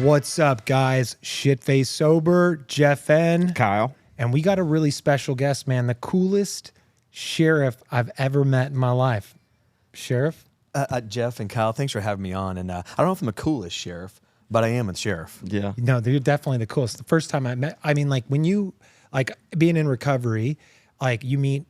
What's up, guys? Shitface Sober, Jeff N. Kyle. And we got a really special guest, man. The coolest sheriff I've ever met in my life. Sheriff? Jeff and Kyle, thanks for having me on. And I don't know if I'm the coolest sheriff, but I am a sheriff. Yeah. No, you're definitely the coolest. The first time I met, I mean, like when you, like being in recovery, like you meet,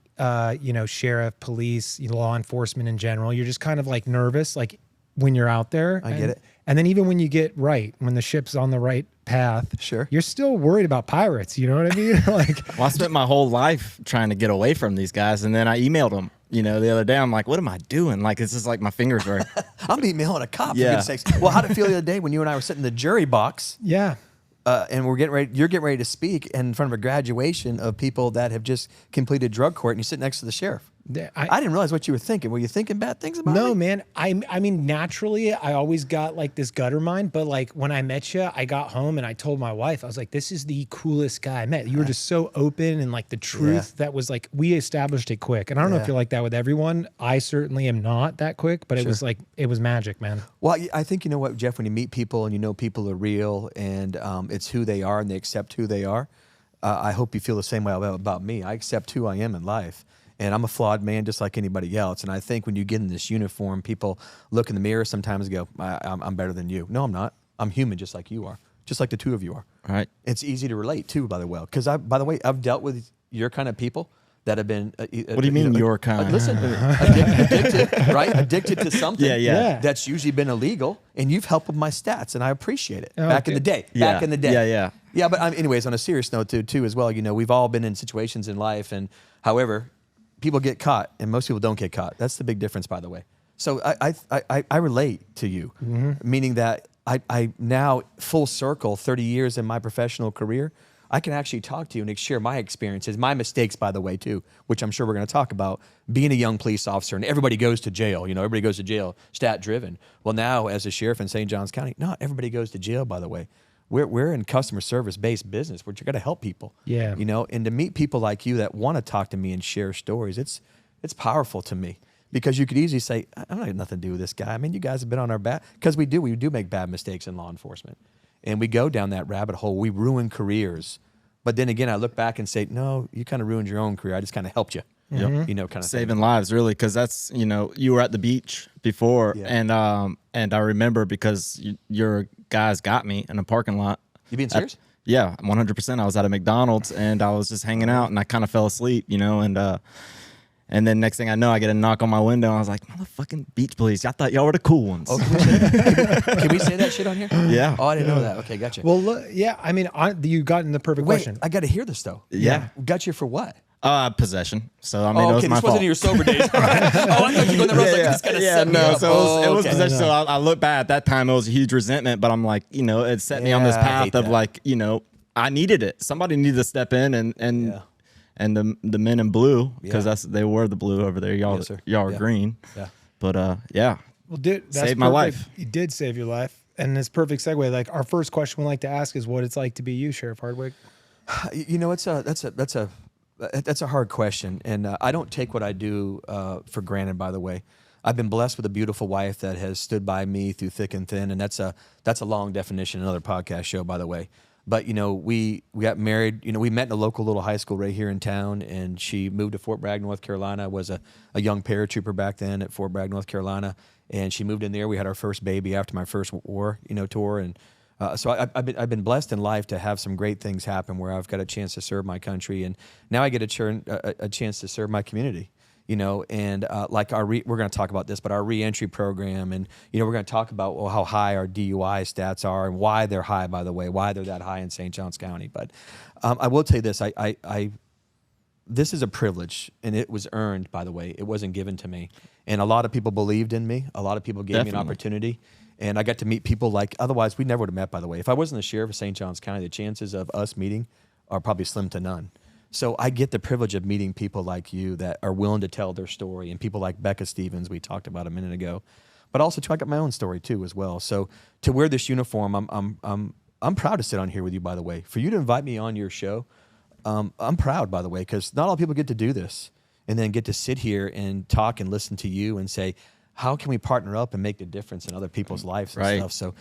sheriff, police, law enforcement in general, you're just kind of like nervous, like when you're out there. I get it. And then even when you get right, when the ship's on the right path, sure, you're still worried about pirates. You know what I mean? Like, well, I spent my whole life trying to get away from these guys, and then I emailed them. The other day, I'm like, what am I doing? Like, it's just like my fingers are. I'm emailing a cop, Yeah. for goodness sakes. Well, how did it feel the other day when you and I were sitting in the jury box? yeah. And you're getting ready to speak in front of a graduation of people that have just completed drug court, and you sit next to the sheriff. I didn't realize what you were thinking. Were you thinking bad things about No, me? man. I mean, naturally, I always got like this gutter mind, but like when I met you, I got home and I told my wife, I was like, this is the coolest guy I met. You were just so open, and like the truth that was like, we established it quick. And I don't know if you're like that with everyone. I certainly am not that quick, but it was like, it was magic, man. Well, I think, you know what, Jeff, when you meet people and you know people are real and it's who they are and they accept who they are, I hope you feel the same way about me. I accept who I am in life. And I'm a flawed man just like anybody else. And I think when you get in this uniform, people look in the mirror sometimes and go, I'm better than you. No, I'm not. I'm human just like you are, just like the two of you are. Right. It's easy to relate too, by the way. Because, by the way, I've dealt with your kind of people that have been... what do you mean your kind? Listen, addicted, right? Addicted to something Yeah. that's usually been illegal. And you've helped with my stats, and I appreciate it. Oh, Back in the day. Yeah. Back in the day. Yeah. Yeah, but anyways, on a serious note too as well, we've all been in situations in life, and however... people get caught, and most people don't get caught. That's the big difference, by the way. So I relate to you, meaning that I now, full circle, 30 years in my professional career, I can actually talk to you and share my experiences, my mistakes, by the way, too, which I'm sure we're going to talk about, being a young police officer, and everybody goes to jail. Everybody goes to jail, stat-driven. Well, now, as a sheriff in St. Johns County, not everybody goes to jail, by the way. We're in customer service-based business. We're going to help people. Yeah. And to meet people like you that want to talk to me and share stories, it's powerful to me, because you could easily say, I don't have nothing to do with this guy. I mean, you guys have been on our back, because we do make bad mistakes in law enforcement, and we go down that rabbit hole. We ruin careers, but then again, I look back and say, no, you kind of ruined your own career. I just kind of helped you. Kind of Saving lives, really, because that's, you were at the beach before, and I remember because your guys got me in a parking lot. You being serious? Yeah, 100%. I was at a McDonald's, and I was just hanging out, and I kind of fell asleep, and then next thing I know, I get a knock on my window, and I was like, motherfucking beach police. I thought y'all were the cool ones. Oh, can we say that shit on here? Yeah. Oh, I didn't know that. Okay, gotcha. Well, look, yeah, I mean, you got in the perfect Wait, question. I got to hear this, though. Yeah. Got you for what? Possession. So I mean, it was okay, my this fault. wasn't in your sober days. Oh, I thought you were going the road like this kind of set me up. So it was okay. possession. So I look back at that time, it was a huge resentment, but I'm like, it set me on this Yeah, I path hate of that. like, I needed it. Somebody needed to step in and the men in blue, because they were the blue over there. Y'all, Yes, sir. y'all are Yeah. green. Yeah. But yeah. Well, dude, that's Saved my perfect. life. You did save your life. And this perfect segue, like our first question we like to ask is what it's like to be you, Sheriff Hardwick. That's a hard question, and I don't take what I do for granted. By the way, I've been blessed with a beautiful wife that has stood by me through thick and thin, and that's a long definition, another podcast show, by the way. But we got married. We met in a local little high school right here in town, and she moved to Fort Bragg, North Carolina. I was a young paratrooper back then at Fort Bragg, North Carolina, and she moved in there. We had our first baby after my first war, tour, and so I've been blessed in life to have some great things happen where I've got a chance to serve my country, and now I get a chance to serve my community. And like we're going to talk about this, but our reentry program, and we're going to talk about how high our DUI stats are and why they're high. By the way, why they're that high in St. Johns County. But I will tell you this: this is a privilege, and it was earned. By the way, it wasn't given to me, and a lot of people believed in me. A lot of people gave me an opportunity. And I got to meet people like, otherwise we never would have met, by the way. If I wasn't the sheriff of St. Johns County, the chances of us meeting are probably slim to none. So I get the privilege of meeting people like you that are willing to tell their story, and people like Becca Stevens we talked about a minute ago. But also too, I got my own story too as well. So to wear this uniform, I'm proud to sit on here with you, by the way. For you to invite me on your show, I'm proud, by the way, because not all people get to do this and then get to sit here and talk and listen to you and say, how can we partner up and make a difference in other people's lives and stuff? So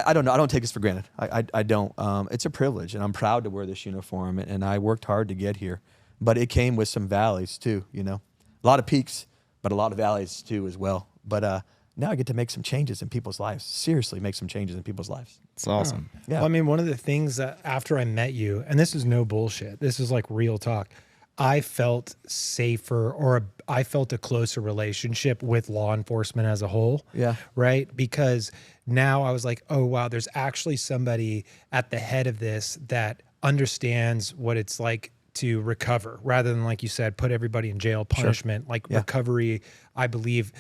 I don't know. I don't take this for granted. I don't. It's a privilege, and I'm proud to wear this uniform, and I worked hard to get here. But it came with some valleys too, you know. A lot of peaks, but a lot of valleys too as well. But now I get to make some changes in people's lives. Seriously, make some changes in people's lives. It's awesome. Yeah. Well, I mean, one of the things that after I met you, and this is no bullshit, this is like real talk, I felt safer, or I felt a closer relationship with law enforcement as a whole. Yeah. Right? Because now I was like, oh, wow, there's actually somebody at the head of this that understands what it's like to recover, rather than, like you said, put everybody in jail, punishment. Like recovery, I believe,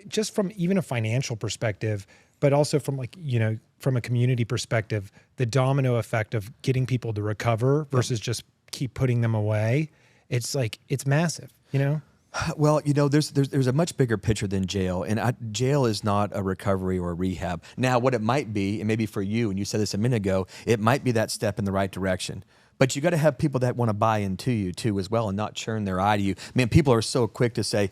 just from even a financial perspective, but also from, like, you know, from a community perspective, the domino effect of getting people to recover versus just keep putting them away. It's like, it's massive, you know? Well, you know, there's a much bigger picture than jail, and jail is not a recovery or a rehab. Now, what it might be, and maybe for you, and you said this a minute ago, it might be that step in the right direction. But you got to have people that want to buy into you too as well, and not churn their eye to you. I mean, people are so quick to say,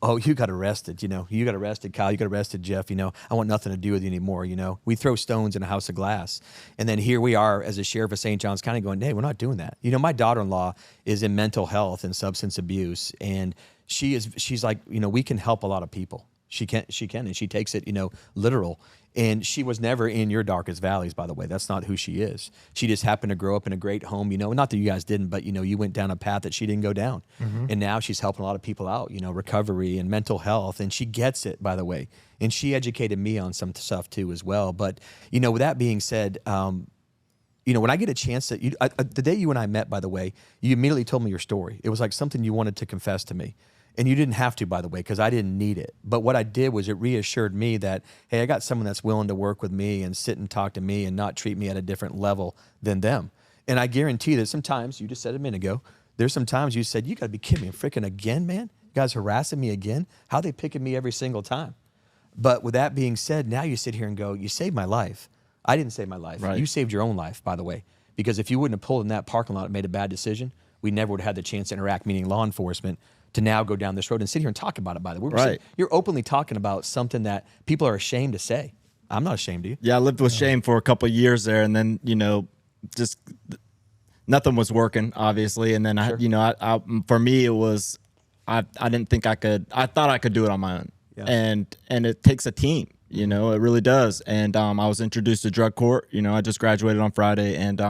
oh, you got arrested, you know, you got arrested, Kyle, you got arrested, Jeff, you know, I want nothing to do with you anymore, you know. We throw stones in a house of glass. And then here we are as a sheriff of St. John's County going, hey, we're not doing that. You know, my daughter-in-law is in mental health and substance abuse, and she's like, you know, we can help a lot of people. She can, and she takes it, you know, literal. And she was never in your darkest valleys, by the way. That's not who she is. She just happened to grow up in a great home, you know, not that you guys didn't, but, you know, you went down a path that she didn't go down. And now she's helping a lot of people out, you know, recovery and mental health. And she gets it, by the way. And she educated me on some stuff too as well. But, you know, with that being said, you know, when I get a chance to, the day you and I met, by the way, you immediately told me your story. It was like something you wanted to confess to me. And you didn't have to, by the way, because I didn't need it. But what I did was it reassured me that, hey, I got someone that's willing to work with me and sit and talk to me and not treat me at a different level than them. And I guarantee that sometimes, you just said a minute ago, there's some times you said, you got to be kidding me, freaking again, man? You guys harassing me again? How are they picking me every single time? But with that being said, now you sit here and go, you saved my life. I didn't save my life. Right. You saved your own life, by the way. Because if you wouldn't have pulled in that parking lot and made a bad decision, we never would have had the chance to interact, meaning law enforcement, to now go down this road and sit here and talk about it, by the way. Right. You're openly talking about something that people are ashamed to say. I'm not ashamed of you. Yeah, I lived with shame for a couple of years there, and then, you know, just nothing was working, obviously. And then Sure. I for me, it was I didn't think I could. I thought I could do it on my own, Yeah. and it takes a team. You know, it really does. And I was introduced to drug court. You know, I just graduated on Friday, and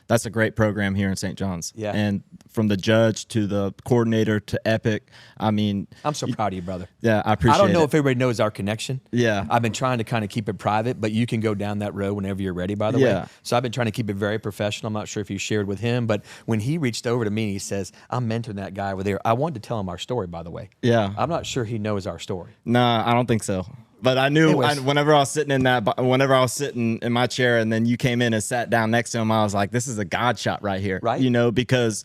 that's a great program here in St. John's. Yeah. And from the judge to the coordinator to Epic, I mean, I'm so proud of you, brother. yeah, I appreciate it. I don't know if everybody knows our connection. Yeah. I've been trying to kind of keep it private, but you can go down that road whenever you're ready, by the Yeah. way. So I've been trying to keep it very professional. I'm not sure if you shared with him, but when he reached over to me and he says, I'm mentoring that guy over there, I wanted to tell him our story, by the way. Yeah. I'm not sure he knows our story. Nah, I don't think so. But I knew Anyways. whenever I was sitting in my chair and then you came in and sat down next to him, I was like, this is a God shot right here. Right. You know, because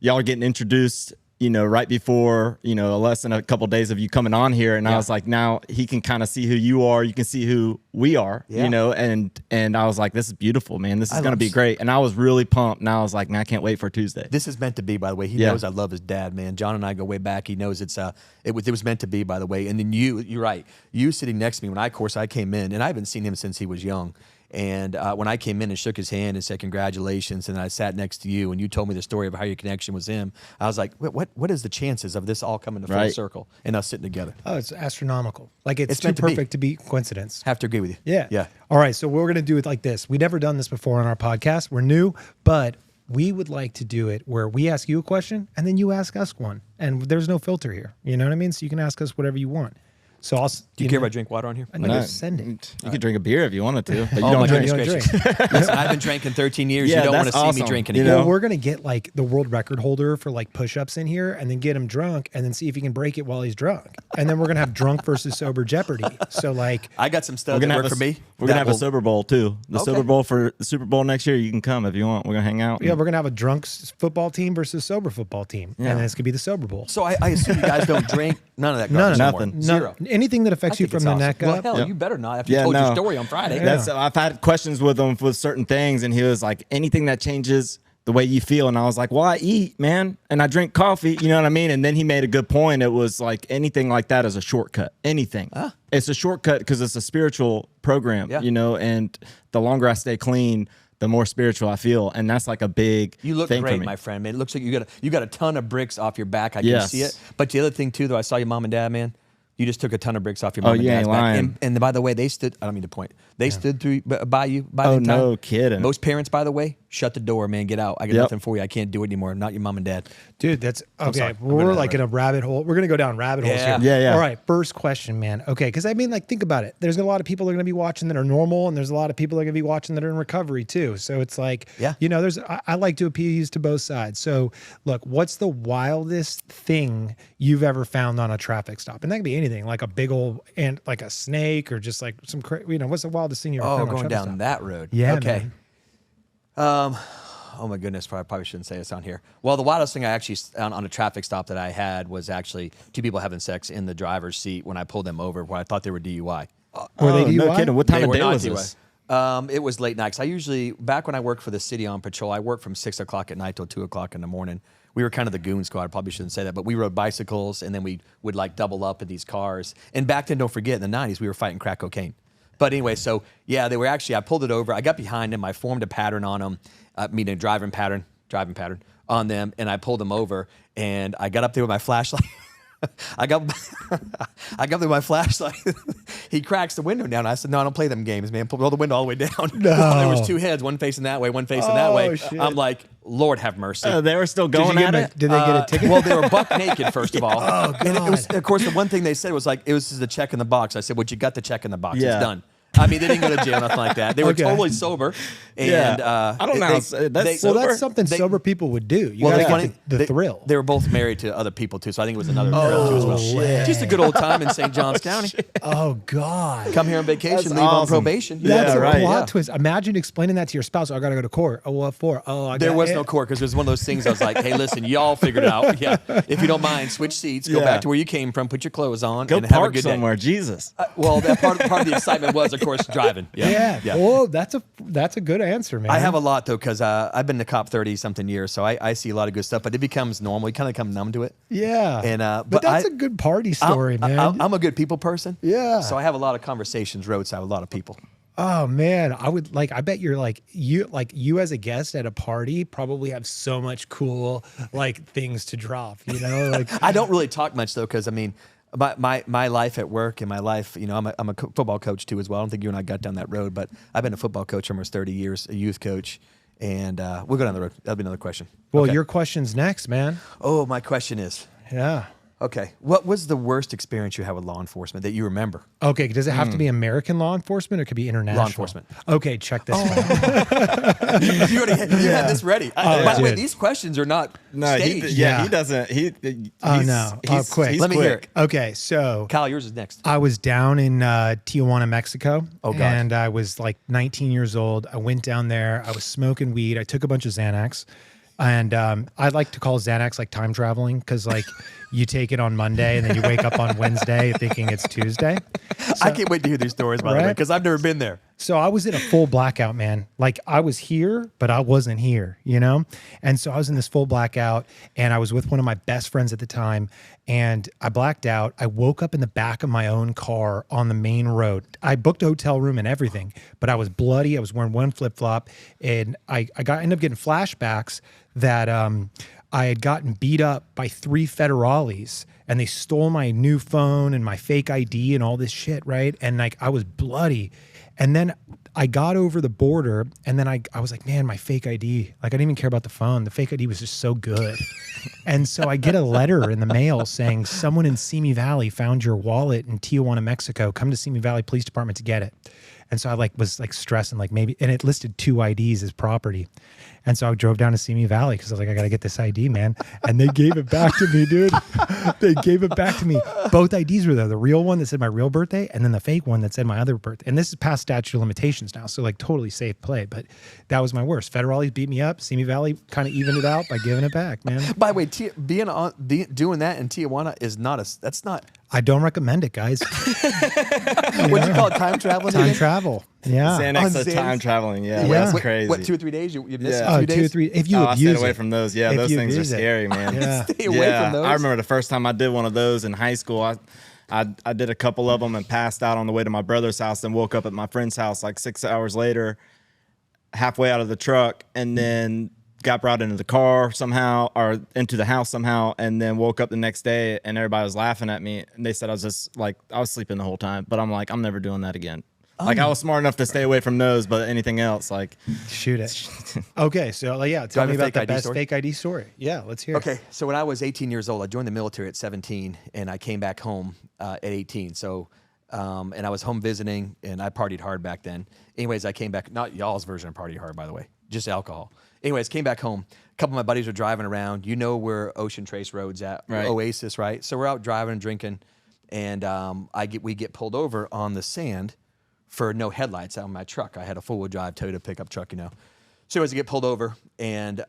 y'all are getting introduced, you know, right before, you know, less than a couple of days of you coming on here. And Yeah. I was like, now he can kind of see who you are. You can see who we are, Yeah. you know, and I was like, this is beautiful, man. This is going to love be great. And I was really pumped. And I was like, man, I can't wait for Tuesday. This is meant to be, by the way. He Yeah. knows I love his dad, man. John and I go way back. He knows it was meant to be, by the way. And then you're right. You sitting next to me when I came in, and I haven't seen him since he was young. And when I came in and shook his hand and said congratulations, and I sat next to you and you told me the story of how your connection was him, I was like, what is the chances of this all coming to full Right. circle and us sitting together? Oh, it's astronomical. Like, it's too meant to be. perfect to be coincidence. Have to agree with you. Yeah. Yeah. All right. So we're going to do it like this. We've never done this before on our podcast. We're new, but we would like to do it where we ask you a question and then you ask us one. And there's no filter here. You know what I mean? So you can ask us whatever you want. So I'll. Do you care if I drink water on here? I know. No. Send it. You could drink a beer if you wanted to, but you Oh, don't my drink. goodness You don't gracious. Listen, I've been drinking 13 years. Yeah, You don't want to that's see awesome. me drinking You again. know? Well, we're gonna get like the world record holder for like push-ups in here, and then get him drunk, and then see if he can break it while he's drunk, and then we're gonna have drunk versus sober Jeopardy. So like, I got some stuff We're that gonna work have for me. We're gonna that have a will- Super Bowl too. The Okay. Super Bowl for the Super Bowl next year. You can come if you want. We're gonna hang out. yeah, we're gonna have a drunk football team versus sober football team, Yeah. and then it's gonna be the sober bowl. So I assume you guys don't drink none of that None of garbage Nothing. anymore. Zero. Anything that affects I you think from it's the awesome. neck Well, up. hell, Yep. you better not after you Yeah, told your no. story on Friday. Yeah. That's I've had questions with him with certain things, and he was like, anything that changes the way you feel. And I was like, well, I eat, man, and I drink coffee. You know what I mean? And then he made a good point. It was like anything like that is a shortcut. Anything. It's a shortcut because it's a spiritual program, you know, and the longer I stay clean, the more spiritual I feel. And that's like a big You look thing great, for me. my friend, man. It looks like you got a ton of bricks off your back. I can see it. But the other thing, too, though, I saw your mom and dad, man. You just took a ton of bricks off your mom and you dad's ain't back. lying. And by the way, they stood, I don't mean to point, they stood through by you by Oh, the time. no kidding. Most parents, by the way, shut the door, man. Get out. I got nothing for you. I can't do it anymore. I'm not your mom and dad. Dude, that's okay. sorry. We're like in a rabbit hole. We're gonna go down rabbit holes here. Yeah. All right, first question, man. Okay, because I mean, like, think about it. There's a lot of people that are gonna be watching that are normal, and there's a lot of people that are gonna be watching that are in recovery too. So it's like, you know, I like to appease to both sides. So look, what's the wildest thing you've ever found on a traffic stop? And that could be anything, like a big old and like a snake, or just like some, you know, what's the wildest thing you ever found on a going traffic down stop? that road. Yeah, Okay. man. Oh my goodness, probably shouldn't say this on here. Well, the wildest thing I actually on a traffic stop that I had was actually two people having sex in the driver's seat when I pulled them over when I thought they were DUI. Were they DUI? No kidding. What time They of were day not was DUI. this? It was late night. 'Cause I usually, back when I worked for the city on patrol, I worked from 6 o'clock at night till 2 o'clock in the morning. We were kind of the goon squad. I probably shouldn't say that, but we rode bicycles and then we would like double up in these cars. And back then, don't forget, in the 90s, we were fighting crack cocaine. But anyway, so yeah, they were actually, I pulled it over. I got behind them. I formed a pattern on them, meaning a driving pattern on them. And I pulled them over and I got up there with my flashlight. I got there with my flashlight. He cracks the window down. I said, no, I don't play them games, man. Roll the window all the way down. No. There was two heads, one facing that way, one facing that way. Shit. I'm like, Lord have mercy. They were still going at it? Did they get a ticket? Well, they were buck naked, first of all. Oh, God. And it was, of course, the one thing they said was like, it was just a check in the box. I said, well, you got the check in the box. Yeah. It's done. I mean, they didn't go to jail, nothing like that. They were totally sober. And I don't know. That's Well, sober? that's something sober people would do. You well, gotta funny, get the thrill. They were both married to other people too, so I think it was another thrill too as well. shit. Just a good old time in St. Johns County. Oh God. Come here on vacation, That's leave on awesome. probation. That's a right, plot yeah. twist. Imagine explaining that to your spouse. Oh, I gotta go to court. Oh, what for? Oh, I There got was it. no court because it was one of those things I was like, hey, listen, y'all figured it out. Yeah. If you don't mind, switch seats, go Yeah. back to where you came from, put your clothes on, Go and have a park good somewhere. day. Jesus. Well, that part of the excitement was, of course, driving. Yeah. Oh, that's a good answer, man. I have a lot though, because I've been a cop 30-something years, so I see a lot of good stuff. But it becomes normal. You kind of become numb to it. Yeah. And but that's a good party story, man. I'm a good people person. Yeah. So I have a lot of conversations roadside with a lot of people. Oh man, I bet you're you as a guest at a party probably have so much cool things to drop, you know? Like I don't really talk much though, because I mean, my life at work and my life, you know, I'm a football coach too as well. I don't think you and I got down that road, but I've been a football coach almost 30 years, a youth coach, and we'll go down the road. That'll be another question. well, Okay. your question's next, man. Oh, my question is, Yeah. okay, what was the worst experience you had with law enforcement that you remember? Okay, does it have to be American law enforcement or it could be international? Law enforcement. Okay, check this out. You already had this ready. By the way, dude. these questions are not No, staged. Yeah. he doesn't. Oh, no. Oh, quick. He's Let me hear quick. it. Okay, so Kyle, yours is next. I was down in Tijuana, Mexico. Oh, God. And I was like 19 years old. I went down there. I was smoking weed. I took a bunch of Xanax. And I like to call Xanax like time traveling because like you take it on Monday and then you wake up on Wednesday thinking it's Tuesday. I can't wait to hear these stories, by the way, Right? because I've never been there. So I was in a full blackout, man. Like I was here, but I wasn't here, you know? And so I was in this full blackout and I was with one of my best friends at the time and I blacked out. I woke up in the back of my own car on the main road. I booked a hotel room and everything, but I was bloody. I was wearing one flip-flop and I ended up getting flashbacks that I had gotten beat up by 3 federales and they stole my new phone and my fake ID and all this shit, right? And like I was bloody. And then I got over the border and then I was like, man, my fake ID. Like I didn't even care about the phone. The fake ID was just so good. And so I get a letter in the mail saying someone in Simi Valley found your wallet in Tijuana, Mexico. Come to Simi Valley Police Department to get it. And so I was stressing maybe, and it listed 2 IDs as property. And so I drove down to Simi Valley because I was like, I got to get this ID, man. And they gave it back to me, dude. They gave it back to me. Both IDs were there. The real one that said my real birthday and then the fake one that said my other birthday. And this is past statute of limitations now. So totally safe play. But that was my worst. Federales beat me up. Simi Valley kind of evened it out by giving it back, man. By the way, doing that in Tijuana is that's not. I don't recommend it, guys. What'd you call it? Time traveling? Time again? travel. Yeah. Xanax On of time Xanax? traveling. Yeah, Yeah. that's What, crazy. What, 2 or 3 days? You missed Yeah. a few Oh, days? 2 or 3. If you I abuse stayed away it. from those. Yeah, If those you things are abuse it. scary, man. Yeah. Stay away from those. I remember the first time I did one of those in high school. I did a couple of them and passed out on the way to my brother's house, and woke up at my friend's house like 6 hours later, halfway out of the truck, and then got brought into the car somehow, or into the house somehow, and then woke up the next day and everybody was laughing at me, and they said I was just like, I was sleeping the whole time. But I'm like, I'm never doing that again. Like, I was smart enough to stay away from those, but anything else, like, Shoot it. Okay, so yeah, tell have me a about fake the ID best story? fake ID story. Yeah, let's hear it. Okay, so when I was 18 years old, I joined the military at 17, and I came back home at 18. So, and I was home visiting, and I partied hard back then. Anyways, I came back, not y'all's version of party hard, by the way, just alcohol. Anyways, came back home. A couple of my buddies were driving around. You know where Ocean Trace Road's at, Right. Oasis, right? So we're out driving and drinking, and we get pulled over on the sand for no headlights on my truck. I had a four-wheel drive Toyota pickup truck, you know. So as I get pulled over, and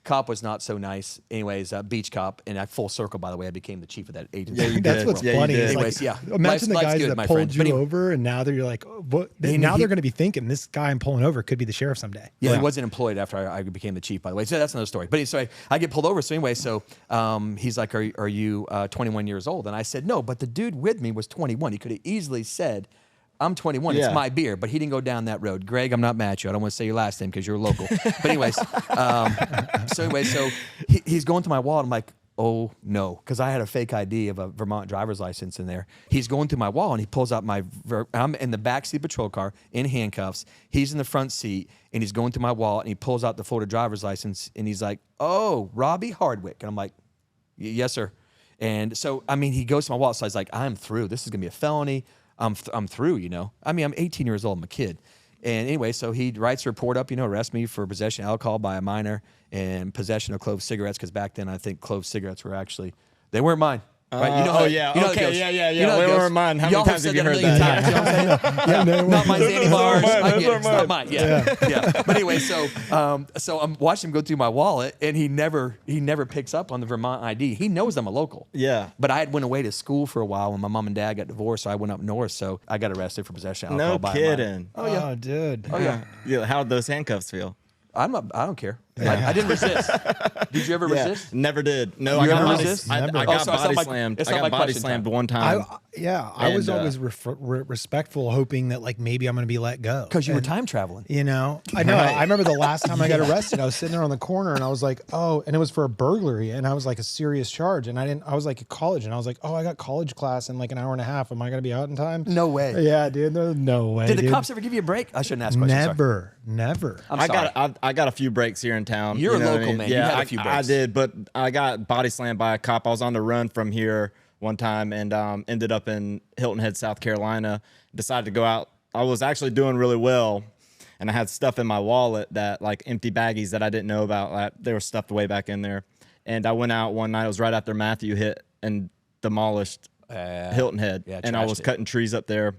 cop was not so nice. Anyways, beach cop, and I full circle, by the way, I became the chief of that agency. Yeah, you That's did. what's Yeah, you funny. did. Is Anyways, like, yeah. Imagine Life's the guys good, that my pulled friend. you But anyway- over, and now they're like, oh, what? He- Now he- they're going to be thinking this guy I'm pulling over could be the sheriff someday. Yeah, he wasn't employed after I became the chief, by the way. So that's another story. But so I get pulled over. So anyway, so he's like, are you 21 years old? And I said, no, but the dude with me was 21. He could have easily said, I'm 21. Yeah. It's my beer. But he didn't go down that road. Greg, I'm not mad at you. I don't want to say your last name because you're local. But anyways, so he's going through my wallet. I'm like, oh no, because I had a fake ID of a Vermont driver's license in there. He's going through my wall and he pulls out I'm in the backseat patrol car in handcuffs. He's in the front seat and he's going through my wallet and he pulls out the Florida driver's license and he's like, oh, Robbie Hardwick. And I'm like, yes, sir. And so, I mean, he goes to my wallet. So I was like, I'm through. This is going to be a felony. I'm through, you know. I mean, I'm 18 years old. I'm a kid. And anyway, so he writes a report up, you know, arrest me for possession of alcohol by a minor and possession of clove cigarettes, because back then I think clove cigarettes were actually, they weren't mine. Right? You know how, yeah. you know how it Okay, goes. yeah. You know how it They goes. weren't mine. How many Y'all times have have you said heard that a million that? times. You know what I'm saying? Not my Zanny bars. I get it. It's not mine. Yeah. But anyway, so I'm watching him go through my wallet, and he never picks up on the Vermont ID. He knows I'm a local. Yeah. But I had went away to school for a while when my mom and dad got divorced, so I went up north. So I got arrested for possession of alcohol No by a minor. kidding. Oh yeah. Oh, dude. Oh yeah. Yeah. How'd those handcuffs feel? I don't care. I didn't resist. Did you ever resist? Never did. No, You I got ever body, resist? I, Never. I Oh, got so it's not body my- slammed. it's I not got my body question slammed time. one time. I was And, always respectful, hoping that like maybe I'm going to be let go. Because you were And, time traveling. You know, I know. Right. I remember the last time I got arrested, I was sitting there on the corner and I was like, oh, and it was for a burglary, and I was like a serious charge, and I was like at college, and I was like, oh, I got college class in like an hour and a half. Am I going to be out in time? No way. Yeah, dude. No way. Did the dude. cops ever give you a break? I shouldn't ask questions. Sorry. Never. I'm I sorry. got a few breaks here in town. You're you a know what I local mean? man. You Yeah, had a few I breaks. did, but I got body slammed by a cop. I was on the run from here one time and ended up in Hilton Head, South Carolina. Decided to go out. I was actually doing really well, and I had stuff in my wallet, that like empty baggies that I didn't know about. They were stuffed way back in there. And I went out one night. It was right after Matthew hit and demolished Hilton Head, yeah, and I trashed was it. cutting trees up there.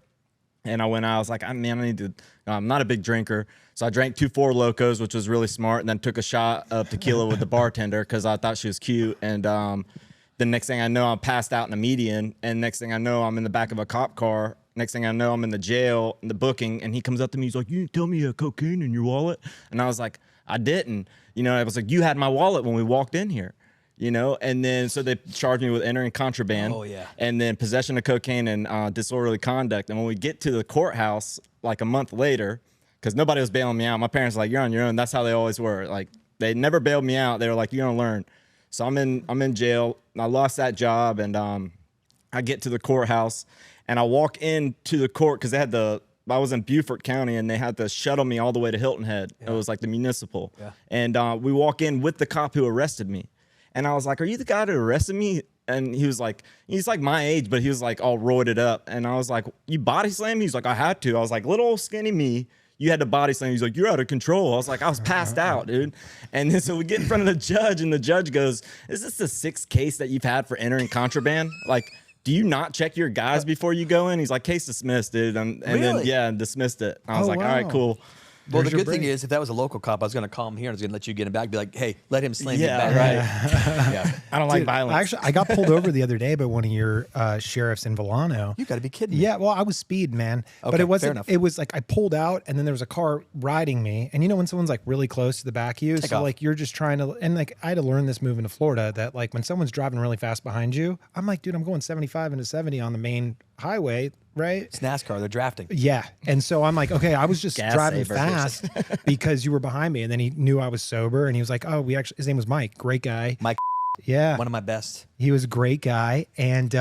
And I went out, I was like, I need to, I'm not a big drinker. So I drank 2 Four Locos, which was really smart, and then took a shot of tequila with the bartender because I thought she was cute. And the next thing I know, I'm passed out in a median. And next thing I know, I'm in the back of a cop car. Next thing I know, I'm in the jail, in the booking. And he comes up to me, he's like, you didn't tell me you had cocaine in your wallet? And I was like, I didn't. You know, I was like, you had my wallet when we walked in here. You know, and then so they charged me with entering contraband. Oh, yeah. And then possession of cocaine and disorderly conduct. And when we get to the courthouse, like a month later, because nobody was bailing me out, my parents were like, you're on your own. That's how they always were. Like, they never bailed me out. They were like, you're gonna learn. So I'm in jail. I lost that job, and I get to the courthouse, and I walk into the court because I was in Beaufort County, and they had to shuttle me all the way to Hilton Head. Yeah. It was like the municipal. Yeah. And we walk in with the cop who arrested me. And I was like, are you the guy that arrested me? And he was like, he's like my age, but he was like all roided up. And I was like, you body slammed me? He's like, I had to. I was like, little old skinny me, you had to body slam. He's like, you're out of control. I was like, I was passed out, dude. And then so we get in front of the judge, and the judge goes, is this the 6th case that you've had for entering contraband? Like, do you not check your guys before you go in? He's like, case dismissed, dude. And Really? then, yeah, and dismissed it. I was like, all right, wow. cool. Well, the There's your good thing break. is, if that was a local cop, I was going to call him here and I was going to let you get him back. Be like, hey, let him slam you Yeah, back. right. Yeah. I don't like Dude, violence. Actually, I got pulled over the other day by one of your sheriffs in Villano. You got to be kidding me. Yeah, well, I was speeding, man. Okay, But it fair wasn't. enough. It was like I pulled out, and then there was a car riding me. And you know when someone's like really close to the back of you, Take so off. like you're just trying to. And like I had to learn this moving to Florida that like when someone's driving really fast behind you, I'm like, dude, I'm going 75 into 70 on the main highway, right? It's NASCAR. They're drafting. Yeah. And so I'm like, okay, I was just Gas driving saver. fast because you were behind me. And then he knew I was sober, and he was like, oh, his name was Mike, great guy. Mike, Yeah. one of my best. He was a great guy, and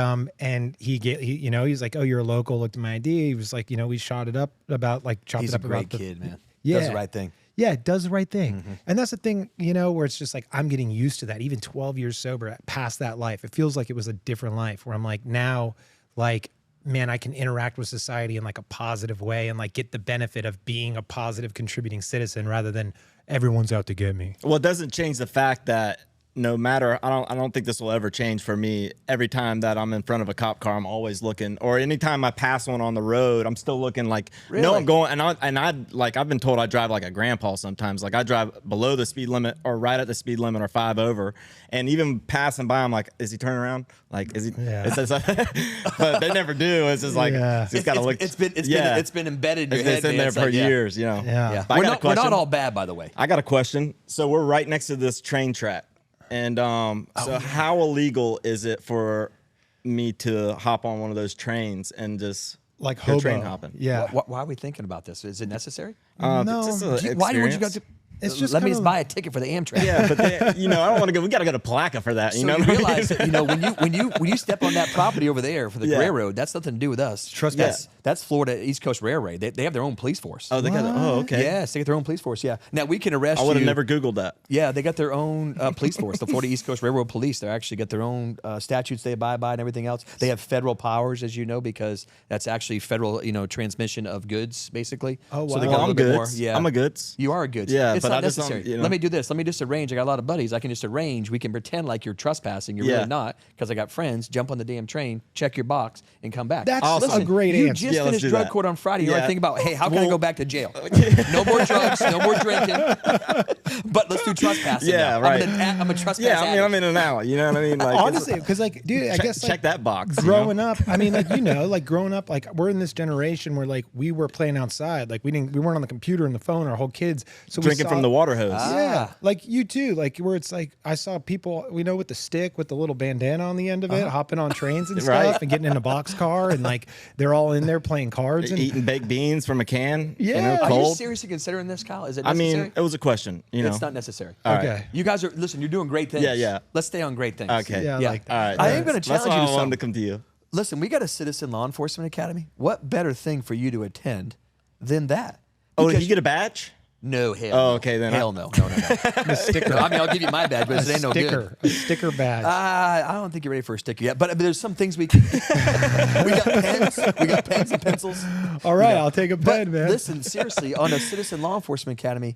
he was like, "Oh, you're a local." Looked at my ID. He was like, we shot it up about like chopped He's it a up great about the kid, man. Yeah. Does the right thing. Yeah, it does the right thing, Mm-hmm. and that's the thing, where it's just like I'm getting used to that. Even 12 years sober, past that life, it feels like it was a different life. Where I'm like now, like man, I can interact with society in like a positive way and like get the benefit of being a positive, contributing citizen rather than everyone's out to get me. Well, it doesn't change the fact that no matter, I don't think this will ever change for me. Every time that I'm in front of a cop car, I'm always looking, or anytime I pass one on the road, I'm still looking like, no, Really? I'm going, I've been told I drive like a grandpa sometimes. Like I drive below the speed limit or right at the speed limit or 5 over. And even passing by, I'm like, is he turning around? Like, is he? Yeah. But they never do. It's just like, Yeah. just gotta look. It's been embedded in your It's head. in man. there It's for like, yeah. years, Yeah. Yeah. But I We're got a not question. all bad, by the way. I got a question. So we're right next to this train track. And how illegal is it for me to hop on one of those trains and just Like go hobo. train hopping? Yeah. Why are we thinking about this? Is it necessary? No. it's just a Why would you go experience. to? It's just let me kind of- buy a ticket for the Amtrak. Yeah, but I don't want to go. We got to go to Placa for that. So You know you what I mean? realize that when you step on that property over there for the Yeah. railroad, that's nothing to do with us. Trust that's Florida East Coast Railway. They have their own police force. Oh, they got. Oh, okay. Yes, they got their own police force. Yeah. Now we can arrest I you. would have never Googled that. Yeah, they got their own police force. The Florida East Coast Railroad Police. They actually got their own statutes they abide by and everything else. They have federal powers, as you know, because that's actually federal, transmission of goods, basically. Oh, So they wow. got a I'm little bit more. goods. Yeah, I'm a goods. You are a goods. Yeah, it's but not I just don't, necessary. Let me do this. Let me just arrange. I got a lot of buddies. I can just arrange. We can pretend like you're trespassing. You're Yeah. really not, because I got friends. Jump on the damn train, check your box, and come back. That's Awesome. a great You answer. just Yeah, let's finished do drug that. court on Friday. You're Yeah. like thinking about, hey, how can I Well- go back to jail? No more drugs, no more drinking. But let's do trespassing. Yeah, now. right. I'm a trespass. Yeah, I mean, I'm addict. in and out. You know what I mean? Like, it's- Honestly, because like, dude, I check, guess like, check that box. you know? growing up, I mean, like growing up, like we're in this generation where like we were playing outside, like we weren't on the computer and the phone our whole kids, so we drinking saw- from the water hose. Yeah, like you too, like where it's like I saw people, with the stick with the little bandana on the end of it, hopping on trains and stuff, Right. and getting in a box car, and like they're all in there playing cards and Eating baked beans from a can. Yeah. Are you cold. seriously considering this, Kyle? Is it I necessary? mean, it was a question. It's not necessary. right. okay. You guys are listen. You're doing great things. Yeah, yeah. Let's stay on great things. Okay. Yeah, I Yeah. like that. All right. I am going That's to challenge why you I to wanted something. to come to you. Listen, we got a Citizen Law Enforcement Academy. What better thing for you to attend than that? Oh, did Because- you get a badge? No, hell. Oh, no. okay, then hell no. A sticker, I mean, I'll give you my badge, but it ain't no good. a sticker badge. I don't think you're ready for a sticker yet, but there's some things we can. we got pens and pencils. all right, I'll take a pen, man. Listen, seriously, on a Citizen Law Enforcement Academy,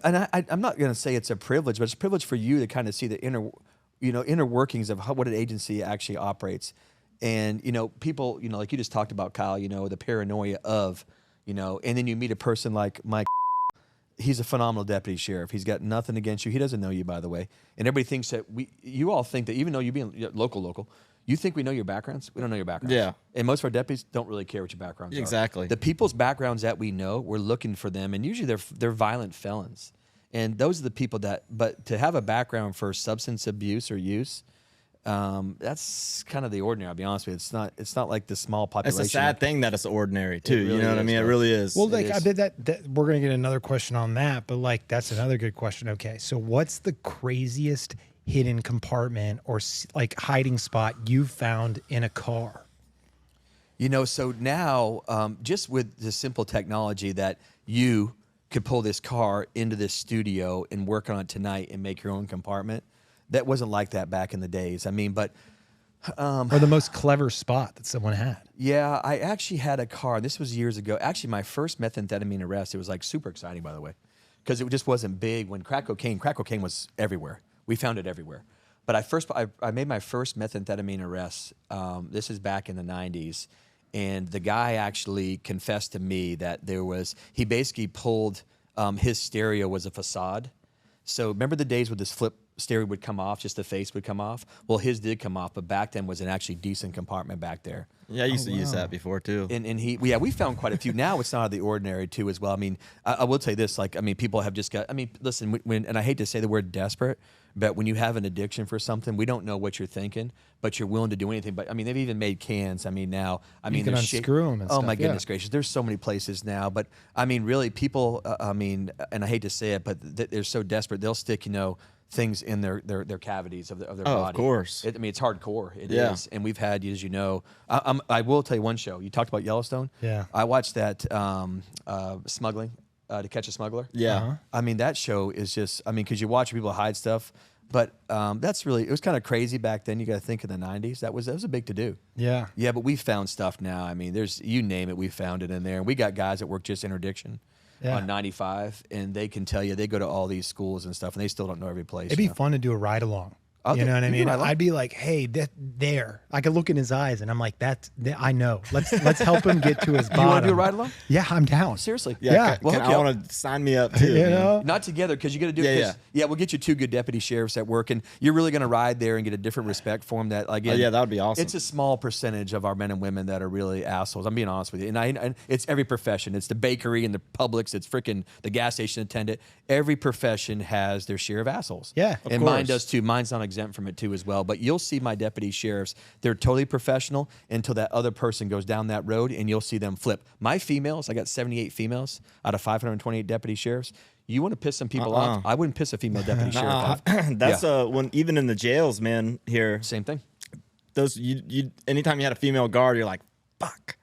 I'm not going to say it's a privilege, but it's a privilege for you to kind of see the inner workings of what an agency actually operates, and people, like you just talked about, Kyle, the paranoia of, and then you meet a person like Mike. He's a phenomenal deputy sheriff. He's got nothing against you. He doesn't know you, by the way. And everybody thinks that you all think that even though you being local, you think we know your backgrounds. We don't know your backgrounds. Yeah. And most of our deputies don't really care what your backgrounds are. Exactly. The people's backgrounds that we know, we're looking for them, and usually they're violent felons. And those are the people but to have a background for substance abuse or use, that's kind of the ordinary. I'll be honest with you. It's not like the small It's population. a sad thing that it's ordinary too. really You know what I is, mean? It man. really is. Well, like is. I bet that we're gonna get another question on that, but like that's another good question. Okay, so what's the craziest hidden compartment or like hiding spot you found in a car? So now, just with the simple technology that you could pull this car into this studio and work on it tonight and make your own compartment, that wasn't like that back in the days. I mean, but Or the most clever spot that someone had? yeah, I actually had a car. This was years ago. Actually, my first methamphetamine arrest, it was like super exciting, by the way, because it just wasn't big. When crack cocaine was everywhere. We found it everywhere. But I made my first methamphetamine arrest. This is back in the 90s. And the guy actually confessed to me that he basically pulled, his stereo was a facade. So remember the days where this flip stereo would come off, just the face would come off? Well, his did come off, but back then was an actually decent compartment back there. Yeah, I used to use that before too. And we found quite a few. Now it's not out of the ordinary too as well. I mean, I will tell you this, like, I mean, people have just got, I mean, listen, and I hate to say the word desperate, but when you have an addiction for something, we don't know what you're thinking, but you're willing to do anything. But I mean, they've even made cans. I mean, now, I mean, you can unscrew them and stuff. Oh my goodness gracious. There's so many places now, but I mean, really people, I mean, and I hate to say it, but they're so desperate. They'll stick, things in their cavities of their body. Of course. I mean, it's hardcore. It is. And we've had, as you know, I will tell you one show. You talked about Yellowstone. Yeah. I watched that smuggling, To Catch a Smuggler. Yeah. I mean, that show is just, I mean, because you watch people hide stuff, but that's really, it was kind of crazy back then. You got to think of the 90s. That was a big to-do. Yeah. Yeah, but we found stuff now. I mean, you name it, we found it in there. And we got guys that work just interdiction. On 95, and they can tell you they go to all these schools and stuff, and they still don't know every place. It'd be fun to do a ride along. You know what I mean? I'd be like, hey, there. I could look in his eyes, and I'm like, I know. Let's help him get to his bottom. You want to do a ride along? Yeah, I'm down. Seriously? Yeah. I want to sign me up too. You know? Not together, because you got to do it. Yeah, we'll get you 2 good deputy sheriffs at work, and you're really going to ride there and get a different respect for them. That, again, that would be awesome. It's a small percentage of our men and women that are really assholes. I'm being honest with you. And it's every profession. It's the bakery and the Publix. It's freaking the gas station attendant. Every profession has their share of assholes. Yeah, and mine does too. Mine's not exempt from it too as well. But you'll see my deputy sheriffs, they're totally professional until that other person goes down that road, and you'll see them flip. My females, I got 78 females out of 528 deputy sheriffs. You want to piss some people off? I wouldn't piss a female deputy sheriff off. That's when even in the jails, man, here. Same thing. Those anytime you had a female guard, you're like, fuck.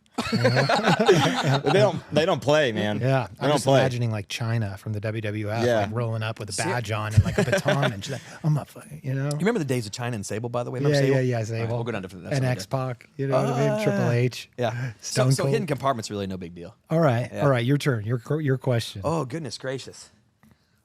they don't play, man. Yeah, I'm just play. imagining like China from the WWF, like rolling up with a badge on and like a baton, and she's like, "I'm not fucking," You remember the days of China and Sable, by the way? Remember Yeah, Sable? Sable. Right, we'll go down to that. And X-Pac, you know what I mean? Triple H. Yeah. Stone So Cold. hidden compartment's really no big deal. All right, your turn. Your question. Oh goodness gracious.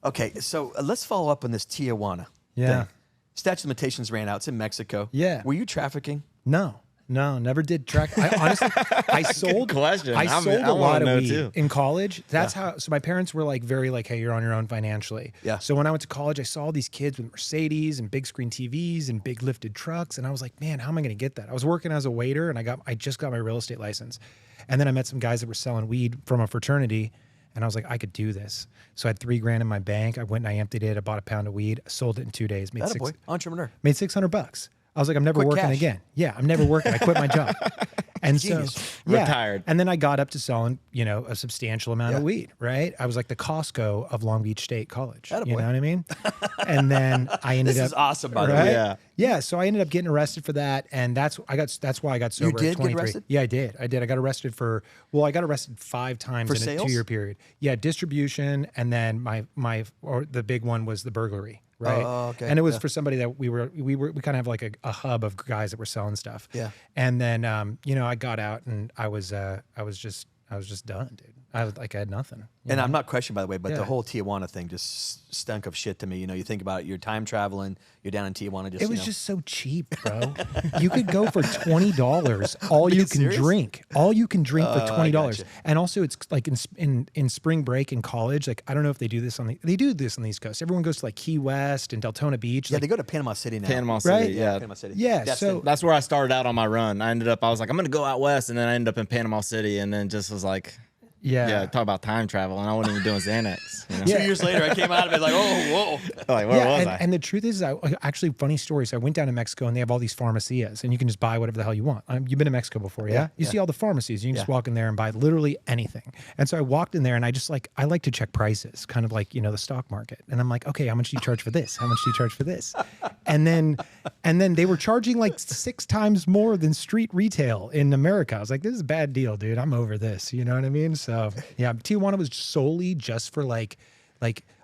Okay, so let's follow up on this Tijuana. Yeah. thing. Statute of limitations ran out. It's in Mexico. Yeah. Were you trafficking? No, never did track. I honestly, I sold. question. I sold a lot of weed too. in college. That's how. So my parents were like very like, hey, you're on your own financially. Yeah. So when I went to college, I saw these kids with Mercedes and big screen TVs and big lifted trucks, and I was like, man, how am I going to get that? I was working as a waiter, and I just got my real estate license, and then I met some guys that were selling weed from a fraternity. And I was like, I could do this. So I had $3,000 in my bank. I went and I emptied it. I bought a pound of weed. I sold it in 2 days. Made Entrepreneur. Made $600. I was like, I'm never Quick working cash. again. Yeah, I'm never working. I quit my job. And Genius. so Retired. And then I got up to selling, a substantial amount of weed, right? I was like the Costco of Long Beach State College. Attaboy. You know what I mean? And then I ended up. This is awesome, by the way. Yeah. Yeah, so I ended up getting arrested for that, and that's why I got sober. You did at 23. get arrested? Yeah, I did. I got arrested I got arrested 5 times For in sales? a 2-year period. Yeah, distribution, and then the big one was the burglary, right? Oh, okay. And it was for somebody that we kind of have like a hub of guys that were selling stuff. Yeah. And then I got out, and I was just done, dude. I had nothing. And I'm not questioning, by the way, but Yeah. the whole Tijuana thing just stunk of shit to me. You think about it, you're time traveling, you're down in Tijuana. It was just so cheap, bro. You could go for $20. All you can serious? drink. All you can drink for $20. gotcha. And also, it's like in spring break in college. Like I don't know if they do this on the East Coast. Everyone goes to like Key West and Deltona Beach. Yeah, like, they go to Panama City now. Panama City, Right? yeah. Panama City. Yeah, That's where I started out on my run. I was like, I'm going to go out west, and then I ended up in Panama City, and then just was like, yeah. talk about time travel, and I wasn't even doing Xanax. You know? 2 years later, I came out of it like, oh, whoa. Like, where was I? And the truth is, actually, funny story. So I went down to Mexico, and they have all these pharmacias, and you can just buy whatever the hell you want. You've been to Mexico before, yeah? You see all the pharmacies. You can just walk in there and buy literally anything. And so I walked in there, and I like to check prices, kind of like, the stock market. And I'm like, okay, how much do you charge for this? How much do you charge for this? And then they were charging like 6 times more than street retail in America. I was like, this is a bad deal, dude. I'm over this. You know what I mean? So yeah, Tijuana was solely just for like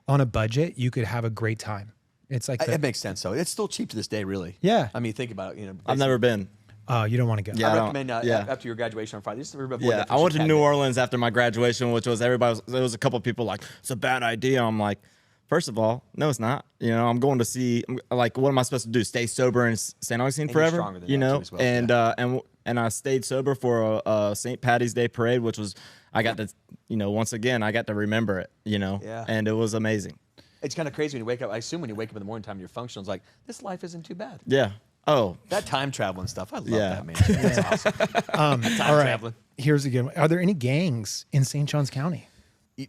on a budget, you could have a great time. It's like It makes sense, though. It's still cheap to this day, really. Yeah. I mean, think about it. I've never been. Oh, you don't want to go. Yeah. I I recommend after your graduation on Friday. Just to avoid Yeah, that I went to friction New cabinet. Orleans after my graduation, which was there was a couple of people like, it's a bad idea. I'm like, first of all, no, it's not. I'm going to see, like, what am I supposed to do? Stay sober in St. Augustine And you're forever? stronger than that, too, as well. And and I stayed sober for a St. Patty's Day parade, which was, I got to, once again, I got to remember it, Yeah. and it was amazing. It's kind of crazy when you wake up. I assume when you wake up in the morning time, you're functional. It's like, this life isn't too bad. Yeah. Oh. That time travel and stuff, I love Yeah. that, man. That's awesome. All right. traveling. Here's a good one. Are there any gangs in St. Johns County?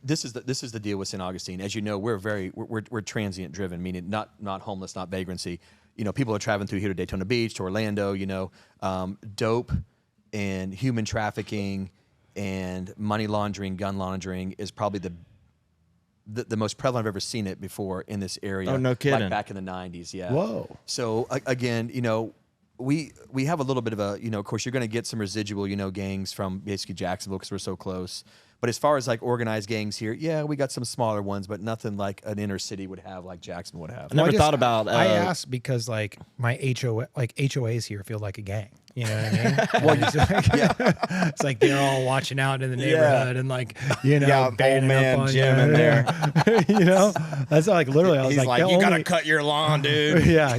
This is the deal with St. Augustine. As you know, we're transient driven, meaning not homeless, not vagrancy. People are traveling through here to Daytona Beach, to Orlando. Dope and human trafficking and money laundering, gun laundering is probably the most prevalent I've ever seen it before in this area. Oh, no kidding. Like back in the 90s, yeah. Whoa. So again, we have a little bit of a, of course, you're going to get some residual, gangs from basically Jacksonville because we're so close. But as far as like organized gangs here, yeah, we got some smaller ones, but nothing like an inner city would have, like Jacksonville would have. I never thought about. I asked because like my HOAs here feel like a gang. You know what I mean? Well, it's like they're all watching out in the neighborhood and like old banging man up on Jim in there. That's like literally. I was He's like, you gotta cut your lawn, dude. Yeah.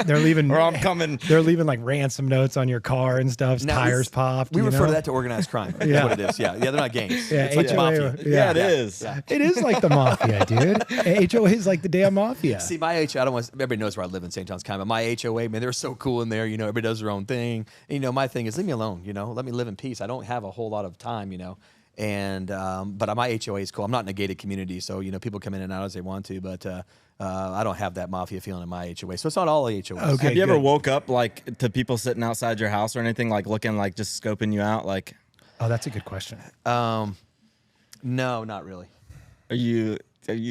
They're leaving. Or I'm coming. They're leaving like ransom notes on your car and stuff. Now, tires popped. We refer to that to organized crime. That's what it is. Yeah, they're not gangs. Yeah, It's like the mafia. Yeah, it is. Yeah. It is like the mafia, dude. HOA is like the damn mafia. See, my HOA, I don't want everybody knows where I live in St. John's County, but my HOA, man, they're so cool in there. Everybody does their own thing. And, my thing is leave me alone. Let me live in peace. I don't have a whole lot of time. And but my HOA is cool. I'm not in a gated community, so people come in and out as they want to. But I don't have that mafia feeling in my HOA, so it's not all HOAs. Okay, Have you ever good. woke up like to people sitting outside your house or anything, like looking like just scoping you out? Like, Oh, that's a good question. No, not really. are you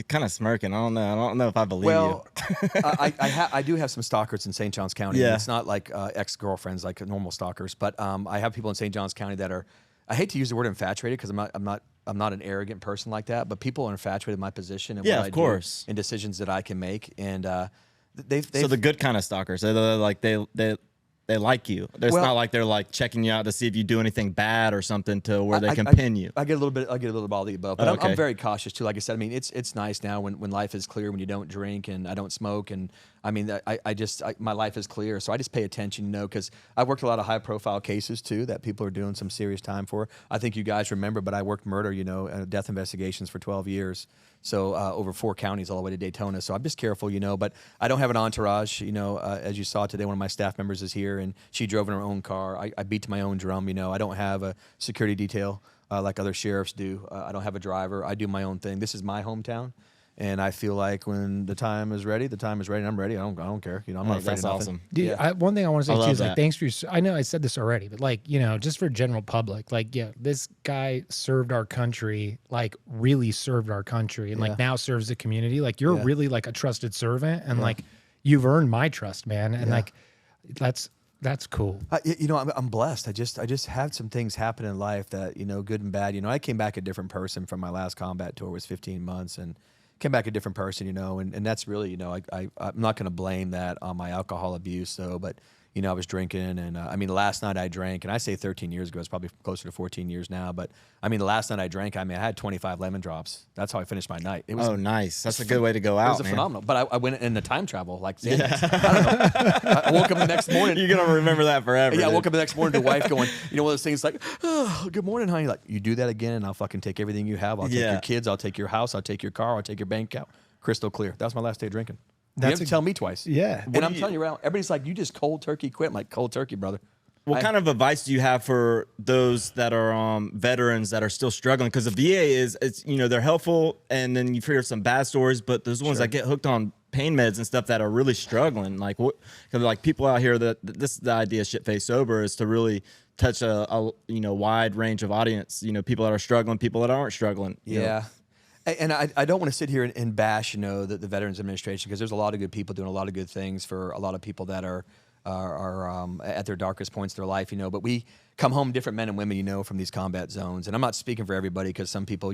kind of smirking? I don't know if I believe Well, you. I do have some stalkers in St. Johns County. Yeah. It's not like ex-girlfriends, like normal stalkers, but I have people in St. Johns County that are. I hate to use the word infatuated because I'm not an arrogant person like that. But people are infatuated with my position and Yeah, what of I course. do and decisions that I can make. And they've So the good kind of stalkers, they're like they like you. It's Well- not like they're like checking you out to see if you do anything bad or something to where they can I pin you. I get a little bit of all the above, but Oh, I'm okay. very cautious too. Like I said, I mean, it's nice now when life is clear, when you don't drink and I don't smoke, and I mean, my life is clear, so I just pay attention, because I've worked a lot of high profile cases too that people are doing some serious time for. I think you guys remember, but I worked murder, death investigations for 12 years. So over 4 counties all the way to Daytona. So I'm just careful, but I don't have an entourage. As you saw today, one of my staff members is here and she drove in her own car. I beat to my own drum. I don't have a security detail like other sheriffs do. I don't have a driver. I do my own thing. This is my hometown. And I feel like when the time is ready, and I'm ready. I don't care. I'm not afraid That's of nothing. awesome. Dude, one thing I want to say I too love is like, that. thanks for your. I know I said this already, but like, just for general public, like, this guy served our country, like really served our country, and like now serves the community. Like, you're really like a trusted servant, and like you've earned my trust, man. And like, that's cool. I'm blessed. I just had some things happen in life that, good and bad. I came back a different person from my last combat tour. It was 15 months and came back a different person, and that's really, I'm not going to blame that on my alcohol abuse though, but I was drinking, and last night I drank, and I say 13 years ago, it's probably closer to 14 years now, but the last night I drank, I had 25 lemon drops. That's how I finished my night. It was, Nice. That's a good way to go out, it was man. phenomenal. But I went in the time travel, like Xanax. I don't know. I woke up the next morning. You're gonna remember that forever. Yeah, I dude. woke up the next morning to wife going, one of those things like, oh, good morning, honey. Like, you do that again, and I'll fucking take everything you have. I'll take your kids. I'll take your house. I'll take your car. I'll take your bank account. Crystal clear. That was my last day drinking. You have to tell me twice. Yeah. And I'm telling you, everybody's like, you just cold turkey quit. I'm like, cold turkey, brother. What kind of advice do you have for those that are veterans that are still struggling? Because the VA it's they're helpful, and then you hear some bad stories, but there's ones that get hooked on pain meds and stuff that are really struggling. Like like people out here that this is the idea of Shit Face Sober is to really touch a wide range of audience. People that are struggling, people that aren't struggling. you know. Yeah. And I don't want to sit here and bash, the Veterans Administration, because there's a lot of good people doing a lot of good things for a lot of people that are at their darkest points of their life, But we come home different men and women, from these combat zones. And I'm not speaking for everybody, because some people,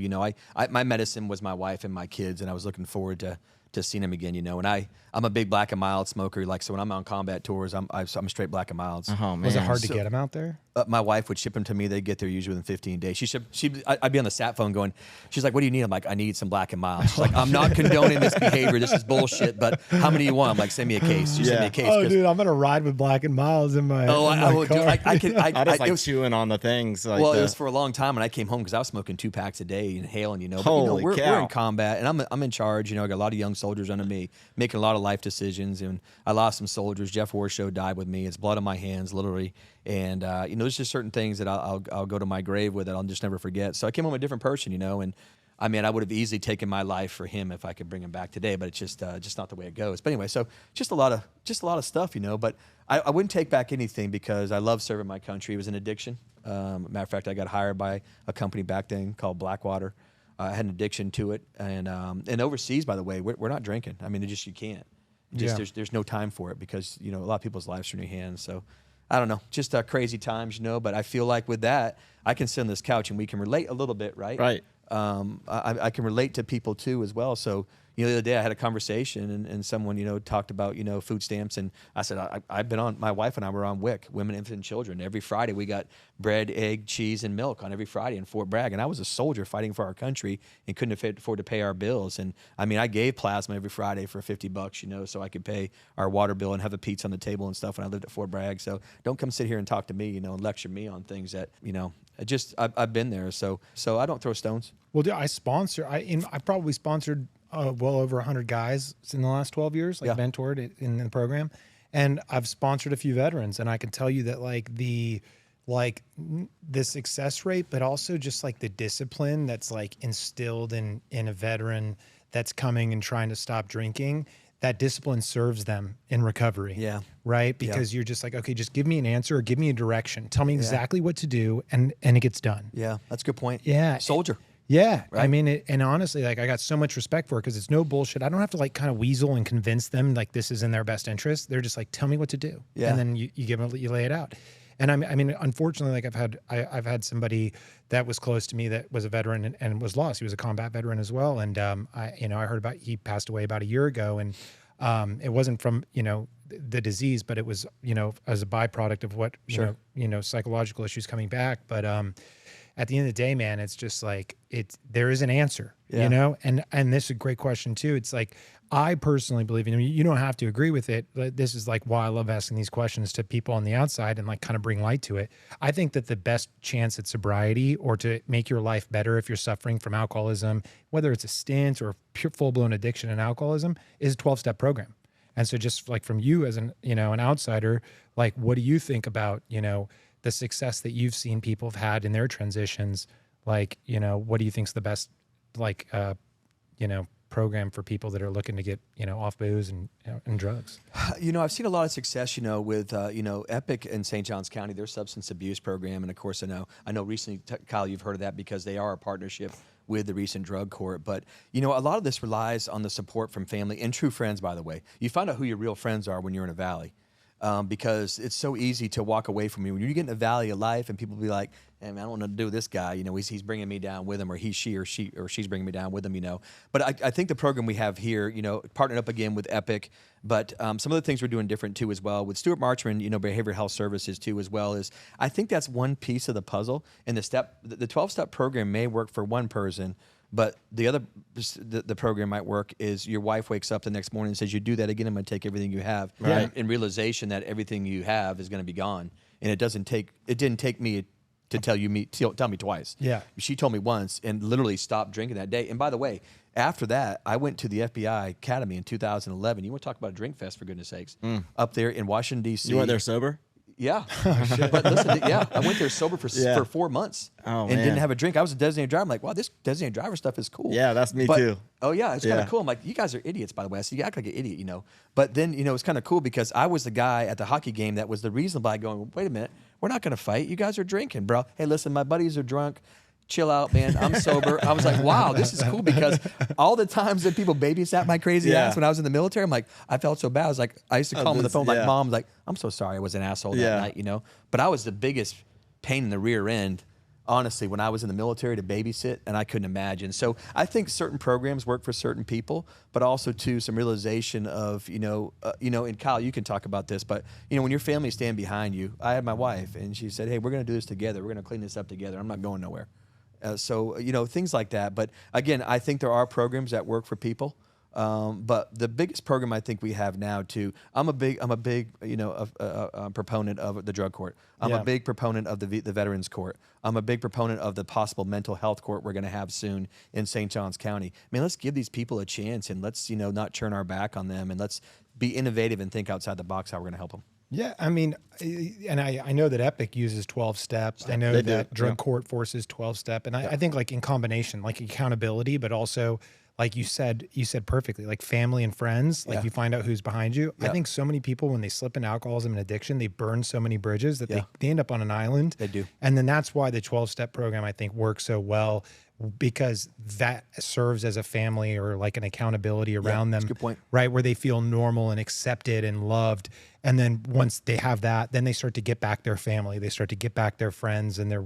my medicine was my wife and my kids, and I was looking forward to seeing him again, you know. And I'm a big Black and Mild smoker. Like, so when I'm on combat tours, I'm straight Black and Milds. Oh man, Was it hard to get them out there? My wife would ship them to me. They'd get there usually within 15 days. I'd be on the sat phone going, she's like, what do you need? I'm like, I need some Black and Mild. She's like, I'm not condoning this behavior. This is bullshit, but how many do you want? I'm like, send me a case. She sent me a case. Oh, dude, I'm going to ride with Black and Milds in my car. I just like chewing on the things. Like it was for a long time, and I came home because I was smoking 2 packs a day, inhaling, you know. But, Holy we're cow. in combat, and I'm in charge. You know, I got a lot of young soldiers under me, making a lot of life decisions, and I lost some soldiers. Jeff Warshow died with me. It's blood on my hands, literally. And there's just certain things that I'll go to my grave with that I'll just never forget. So I came home a different person, you know, and I mean, I would have easily taken my life for him if I could bring him back today, but it's just not the way it goes. But anyway, so just a lot of stuff, you know. But I wouldn't take back anything because I love serving my country. It was an addiction. Matter of fact, I got hired by a company back then called Blackwater. I had an addiction to it, and overseas, by the way, we're not drinking. I mean, you can't. There's no time for it because a lot of people's lives are in your hands. So I don't know, just crazy times, you know. But I feel like with that, I can sit on this couch and we can relate a little bit, right? Right. I can relate to people too as well. So the other day I had a conversation and someone talked about food stamps, and I said I've been on, my wife and I were on WIC, Women, Infant, and Children. Every Friday we got bread, egg, cheese, and milk on every Friday in Fort Bragg. And I was a soldier fighting for our country and couldn't afford to pay our bills. And I mean, I gave plasma every Friday for $50, so I could pay our water bill and have a pizza on the table and stuff when I lived at Fort Bragg. So don't come sit here and talk to me, and lecture me on things that I've been there. So I don't throw stones. Well, dude, I probably sponsored well over 100 guys in the last 12 years, mentored in the program. And I've sponsored a few veterans, and I can tell you that the success rate, but also just like the discipline that's like instilled in a veteran that's coming and trying to stop drinking, that discipline serves them in recovery. Yeah. Right? Because you're just like, okay, just give me an answer or give me a direction. Tell me exactly what to do, and it gets done. Yeah, that's a good point. Yeah. Soldier. Yeah. Right? I mean, and honestly, like, I got so much respect for it because it's no bullshit. I don't have to like kind of weasel and convince them like this is in their best interest. They're just like, tell me what to do. Yeah. And then you lay it out. And I mean, unfortunately, like I've had somebody that was close to me that was a veteran and was lost. He was a combat veteran as well. And I heard he passed away about a year ago, and it wasn't from, the disease, but it was, as a byproduct of what, psychological issues coming back. But at the end of the day, man, it's just like, there is an answer, and this is a great question too. It's like, I personally believe, you don't have to agree with it, but this is like why I love asking these questions to people on the outside and like kind of bring light to it. I think that the best chance at sobriety or to make your life better if you're suffering from alcoholism, whether it's a stint or pure full-blown addiction and alcoholism, is a 12-step program. And so just like from you as an outsider, like, what do you think about, the success that you've seen people have had in their transitions? Like, what do you think's the best, like, program for people that are looking to get, off booze and drugs? I've seen a lot of success, with, Epic in St. Johns County, their substance abuse program. And of course, I know recently, Kyle, you've heard of that because they are a partnership with the recent drug court. But, a lot of this relies on the support from family and true friends, by the way. You find out who your real friends are when you're in a valley. Because it's so easy to walk away from you when you get in a valley of life, and people be like, "Hey, man, I don't want to do with this guy. He's bringing me down with him, or she's bringing me down with him." But I think the program we have here, partnered up again with Epic, but some of the things we're doing different too as well with Stuart Marchman, behavioral health services too as well. Is I think that's one piece of the puzzle. And the 12-step program may work for one person. But the other, the program might work is your wife wakes up the next morning and says, "You do that again, I'm going to take everything you have." Right. In realization that everything you have is going to be gone, and it didn't take me to tell me twice. Yeah, she told me once and literally stopped drinking that day. And by the way, after that, I went to the FBI Academy in 2011. You want to talk about a drink fest, for goodness sakes? Up there in Washington D.C. You went there sober? Yeah, but listen, I went there sober for 4 months and didn't have a drink. I was a designated driver. I'm like, wow, this designated driver stuff is cool. Yeah, that's me too. Oh yeah, it's kind of cool. I'm like, you guys are idiots, by the way. I said, you act like an idiot, But then, it's kind of cool because I was the guy at the hockey game that was the reason by going, wait a minute, we're not going to fight. You guys are drinking, bro. Hey, listen, my buddies are drunk. Chill out, man. I'm sober. I was like, wow, this is cool because all the times that people babysat my crazy ass when I was in the military, I'm like, I felt so bad. I was like, I used to call them on the phone, like, Mom, like, I'm so sorry I was an asshole that night, But I was the biggest pain in the rear end honestly, when I was in the military to babysit, and I couldn't imagine. So I think certain programs work for certain people, but also too some realization of, and Kyle, you can talk about this, but when your family stand behind you, I had my wife and she said, hey, we're going to do this together. We're going to clean this up together. I'm not going nowhere. So things like that. But again, I think there are programs that work for people. But the biggest program I think we have now too. I'm a big proponent of the drug court. I'm a big proponent of the Veterans Court. I'm a big proponent of the possible mental health court we're going to have soon in St. Johns County. Man, let's give these people a chance and let's not turn our back on them, and let's be innovative and think outside the box how we're going to help them. Yeah, I mean, and I know that Epic uses 12 steps. I know that drug court forces 12 step, and I think like in combination, like accountability, but also like you said perfectly, like family and friends, like you find out who's behind you. I think so many people, when they slip into alcoholism and addiction, they burn so many bridges that they end up on an island. They do. And then that's why the 12-step program, I think, works so well, because that serves as a family or like an accountability around them. That's a good point. Right, where they feel normal and accepted and loved. And then once they have that, then they start to get back their family. They start to get back their friends and their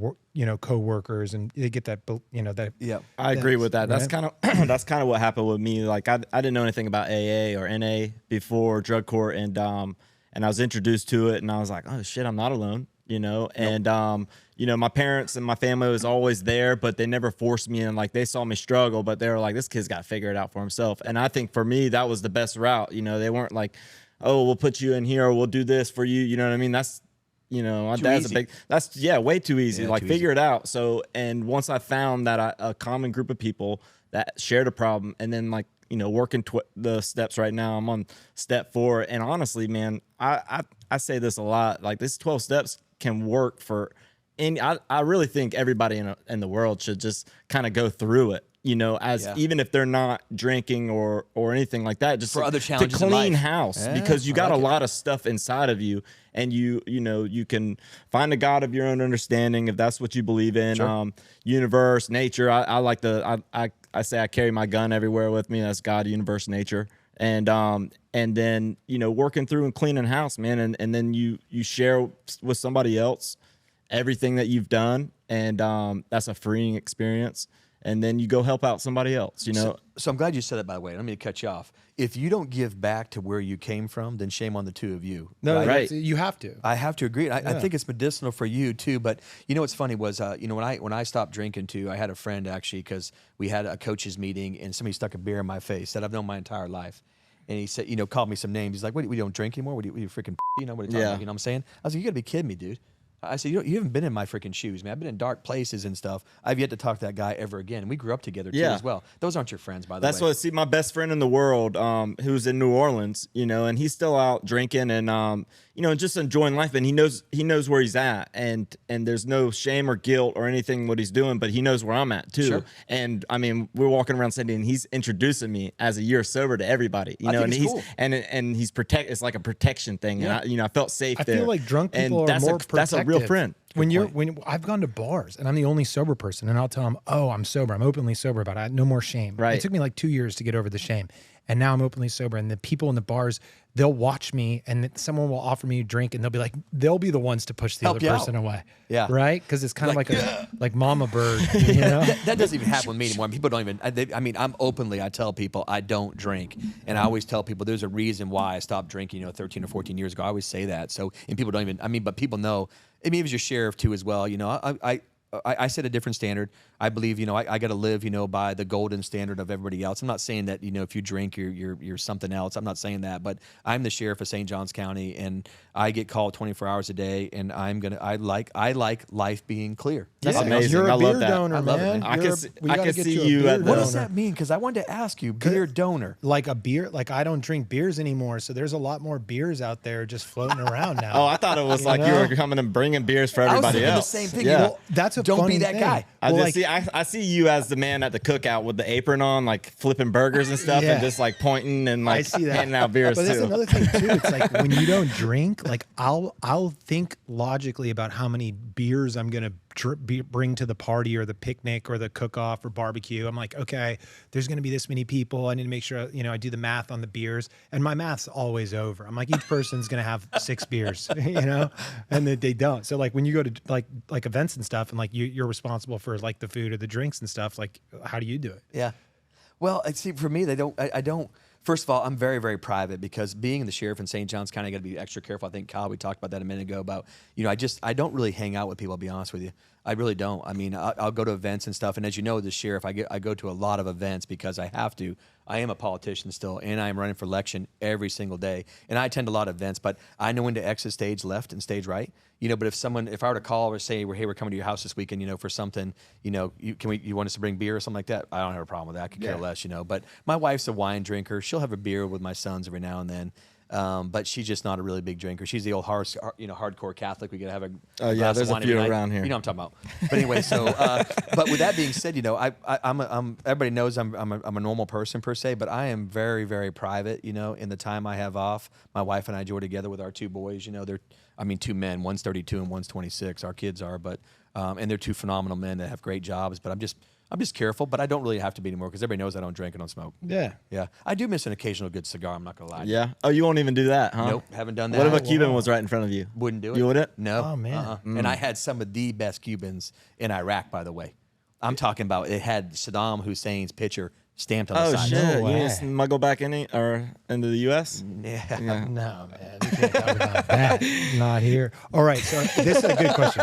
co-workers, and they get that that. Yeah, I agree with that. Right? That's kind of that's kind of what happened with me. Like I didn't know anything about AA or NA before drug court, and I was introduced to it, and I was like, oh shit, I'm not alone. And my parents and my family was always there, but they never forced me in. Like they saw me struggle, but they were like, this kid's got to figure it out for himself. And I think for me, that was the best route. They weren't like, oh, we'll put you in here, or we'll do this for you. You know what I mean? That's, my dad's way too easy. Yeah, like too figure easy. it out. So, and once I found that a common group of people that shared a problem, and then like, working the steps right now, I'm on step 4. And honestly, man, I say this a lot, like this 12 steps can work for any, I really think everybody in the world should just kind of go through it. Even if they're not drinking or anything like that, just for other challenges to clean in life. house, Yeah, because you got like a lot of stuff inside of you, and you can find a God of your own understanding if that's what you believe in. Sure. Universe, nature. I say I carry my gun everywhere with me. That's God, universe, nature. And then working through and cleaning house, man, and then you share with somebody else everything that you've done, and that's a freeing experience. And then you go help out somebody else, So I'm glad you said that, by the way. Let me cut you off. If you don't give back to where you came from, then shame on the two of you. No, right? You have to. I have to agree. I think it's medicinal for you too. But what's funny was, when I stopped drinking too, I had a friend actually, because we had a coaches meeting and somebody stuck a beer in my face that I've known my entire life. And he said, called me some names. He's like, "What? We don't drink anymore? What are you freaking? What are you talking about? You know what I'm saying?" I was like, "You got to be kidding me, dude." I said, you haven't been in my freaking shoes, man. I've been in dark places and stuff. I've yet to talk to that guy ever again. And we grew up together too as well. Those aren't your friends, by the way. That's what, see, my best friend in the world, who's in New Orleans, and he's still out drinking and, just enjoying life. And he knows where he's at, and there's no shame or guilt or anything what he's doing, but he knows where I'm at too. Sure. And I mean, we're walking around Sunday, and he's introducing me as a year sober to everybody, and he's he's cool. and he's it's like a protection thing. Yeah. And I felt safe I there. feel like drunk people and are more protective. that's a real friend. When I've gone to bars and I'm the only sober person, and I'll tell them, "Oh, I'm sober. I'm openly sober about it. I had no more shame." Right. It took me like 2 years to get over the shame, and now I'm openly sober. And the people in the bars, they'll watch me, and someone will offer me a drink, and they'll be the ones to push the Help other you person out. away. Yeah. Right. Because it's kind of Like, like mama bird. That doesn't even happen with me anymore. People don't even. I tell people I don't drink, and I always tell people there's a reason why I stopped drinking. 13 or 14 years ago. I always say that. So, and people don't even. But people know. I mean, it was your sheriff too as well. I set a different standard. I believe, I got to live, by the golden standard of everybody else. I'm not saying that, if you drink, you're something else. I'm not saying that, but I'm the sheriff of St. Johns County, and I get called 24 hours a day, and I like life being clear. That's amazing. You're I a love beer that. donor, I love it, man. man. I You're can we I gotta can get see a you beer at the- What does donor. that mean? Because I wanted to ask you, beer donor. Like a beer, like I don't drink beers anymore, so there's a lot more beers out there just floating around now. Oh, I thought it was like you were coming and bringing beers for I was everybody thinking else. the same thing. Yeah. Well, that's a Don't be funny that thing. guy. I Well, just like, I see you as the man at the cookout with the apron on, like flipping burgers and stuff, Yeah. and just like pointing and I like see that. handing out beers But that's too. another thing too. It's like when you don't drink, like I'll think logically about how many beers I'm gonna bring to the party or the picnic or the cook-off or barbecue. I'm like, okay, there's going to be this many people. I need to make sure, I do the math on the beers, and my math's always over. I'm like, each person's going to have 6 beers, and they don't. So like when you go to like events and stuff, and like you're responsible for like the food or the drinks and stuff, like how do you do it? Yeah. Well, see, for me, I don't. First of all, I'm very, very private because being the sheriff in St. Johns County, I got to be extra careful. I think Kyle, we talked about that a minute ago about, I don't really hang out with people. I'll be honest with you. I really don't. I mean, I'll go to events and stuff. And as you know, the sheriff, I go to a lot of events because I have to. I am a politician still, and I am running for election every single day. And I attend a lot of events, but I know when to exit stage left and stage right. But if I were to call or say, hey, we're coming to your house this weekend, for something, you want us to bring beer or something like that? I don't have a problem with that. I could care less, But my wife's a wine drinker. She'll have a beer with my sons every now and then. But she's just not a really big drinker. She's the old hardcore Catholic. We gotta have a glass there's of wine a few every night. around here. You know what I'm talking about. But anyway, so but with that being said, I'm everybody knows I'm a normal person per se, but I am very, very private. In the time I have off, my wife and I enjoy together with our 2 boys. They're 2 men. One's 32 and one's 26. Our kids are, but and they're 2 phenomenal men that have great jobs. But I'm just careful, but I don't really have to be anymore because everybody knows I don't drink and don't smoke. Yeah. Yeah. I do miss an occasional good cigar. I'm not going to lie. Yeah. Oh, you won't even do that, huh? Nope. Haven't done that. What if a Cuban was right in front of you? Wouldn't do it. You wouldn't? No. Oh, man. And I had some of the best Cubans in Iraq, by the way. I'm talking about it had Saddam Hussein's picture stamped on the side. Shit. No You way. didn't smuggle back into the U.S.? Yeah. No, man. We can't talk about that. Not here. All right. So this is a good question.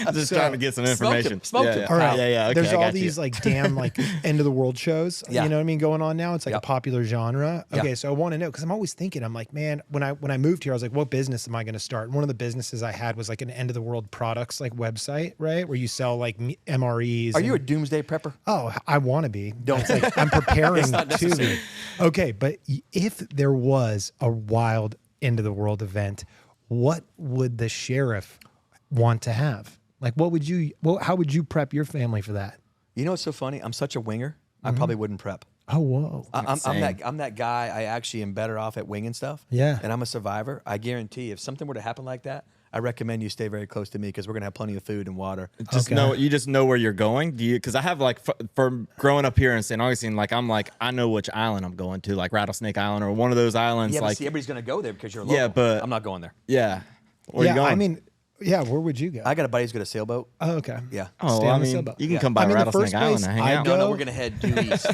I'm just trying to get some information. Smoked him. Yeah. All right. Yeah. Okay, There's I all got these you. like damn like end of the world shows. Yeah. You know what I mean? Going on now. It's like Yep. a popular genre. Okay. Yeah. So I want to know because I'm always thinking, I'm like, man, when I moved here, I was like, what business am I going to start? And one of the businesses I had was like an end of the world products like website, right? Where you sell like MREs. Are you a doomsday prepper? Oh, I want to be. Don't. It's like I'm preparing not to necessary. be. Okay, but if there was a wild end of the world event, what would the sheriff want to have? Like, how would you prep your family for that? You know what's so funny? I'm such a winger. I probably wouldn't prep. Oh, whoa. I'm that guy. I actually am better off at winging stuff. Yeah. And I'm a survivor. I guarantee if something were to happen like that, I recommend you stay very close to me because we're gonna have plenty of food and water. You just know where you're going. Do you? Because I have like from growing up here in St. Augustine, I know which island I'm going to, like Rattlesnake Island or one of those islands. Yeah, like but see, everybody's gonna go there because you're local. Yeah, but I'm not going there. yeah. Where you going? I mean, yeah, where would you go? I got a buddy who's got a sailboat. Oh, okay. Yeah. Oh, Stay I on the mean, sailboat. you can Yeah. come by I mean, the Rattlesnake first Island place and hang I'd out. go- No, we're gonna head due east.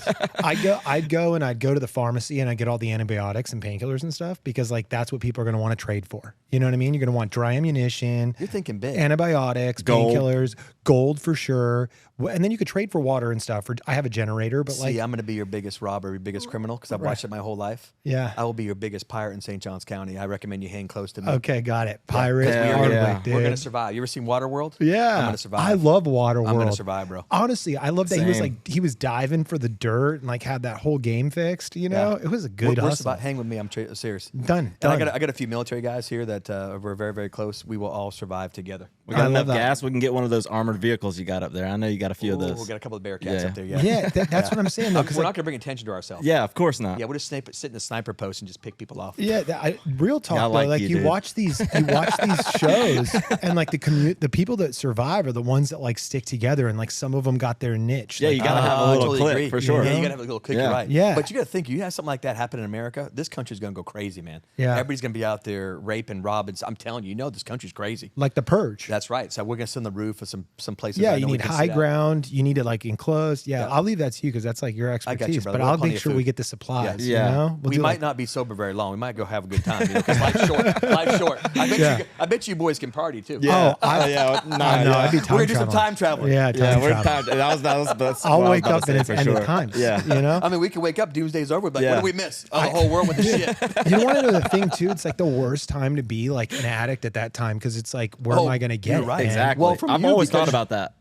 I'd go and I'd go to the pharmacy and I'd get all the antibiotics and painkillers and stuff because like that's what people are going to want to trade for. You know what I mean? You're going to want dry ammunition. You're thinking big. Antibiotics, Gold. painkillers, gold for sure. And then you could trade for water and stuff. I have a generator, but like, See, I'm going to be your biggest robber, your biggest criminal because I've watched it my whole life. Yeah. I will be your biggest pirate in St. Johns County. I recommend you hang close to me. okay, got it. Pirates, Hell Hardwick, yeah. dude. We're going to survive. You ever seen Waterworld? Yeah, I'm going to survive. I love Waterworld. I'm going to survive, bro. Honestly, I love that Same. he was diving for the dirt and like had that whole game fixed. You know, it was a good We're hustle. hang with me. I'm serious. Done. And I got a few military guys here that we're very, very close. We will all survive together. We I got love enough that. gas. We can get one of those armored vehicles you got up there. I know you got a few of Ooh, those. we got a couple of Bearcats Yeah. up there. Yeah. Yeah, that's what I'm saying though. We're 'cause, not like, going to bring attention to ourselves. Yeah, of course not. Yeah, we'll just sit in a sniper post and just pick people off. yeah, real talk Yeah, I though. like Like you, you dude. watch these shows, and like the people that survive are the ones that like stick together, and like some of them got their niche. Yeah, Like, you gotta have a I little totally clip agree. for sure. Yeah, you gotta have a little click. Yeah. You're right. Yeah. But you gotta think, you have something like that happen in America, this country's gonna go crazy, man. Yeah. Everybody's gonna be out there raping, robbing. I'm telling you, this country's crazy. like the Purge. That's right. So we're gonna sit on the roof of some places. Yeah, I you know we need can high sit at. ground. You need it like enclosed. Yeah, Yeah. I'll leave that to you because that's like your I expertise. got you, brother. But We'll I'll have plenty make of sure food. we get the supplies. Yeah. You know? We'll We do, might like- not be sober very long. We might go have a good time because life's short. Life's short. Yeah. I bet you boys can party too. Yeah. Oh, I- yeah. No, I'd be time We're gonna do some traveling. time traveling. Yeah, time We're travel. that's I'll what I was wake about up to and say it's for end sure. of times. Yeah. You know? I mean, we can wake up, doomsday's over, but like, Yeah. what did we miss? Oh, the whole world with the shit. You want to know the thing too? It's like the worst time to be like an addict at that time because it's like, where am I going to get you're it? right. man? Exactly. Well, from I've you, always because- thought about that.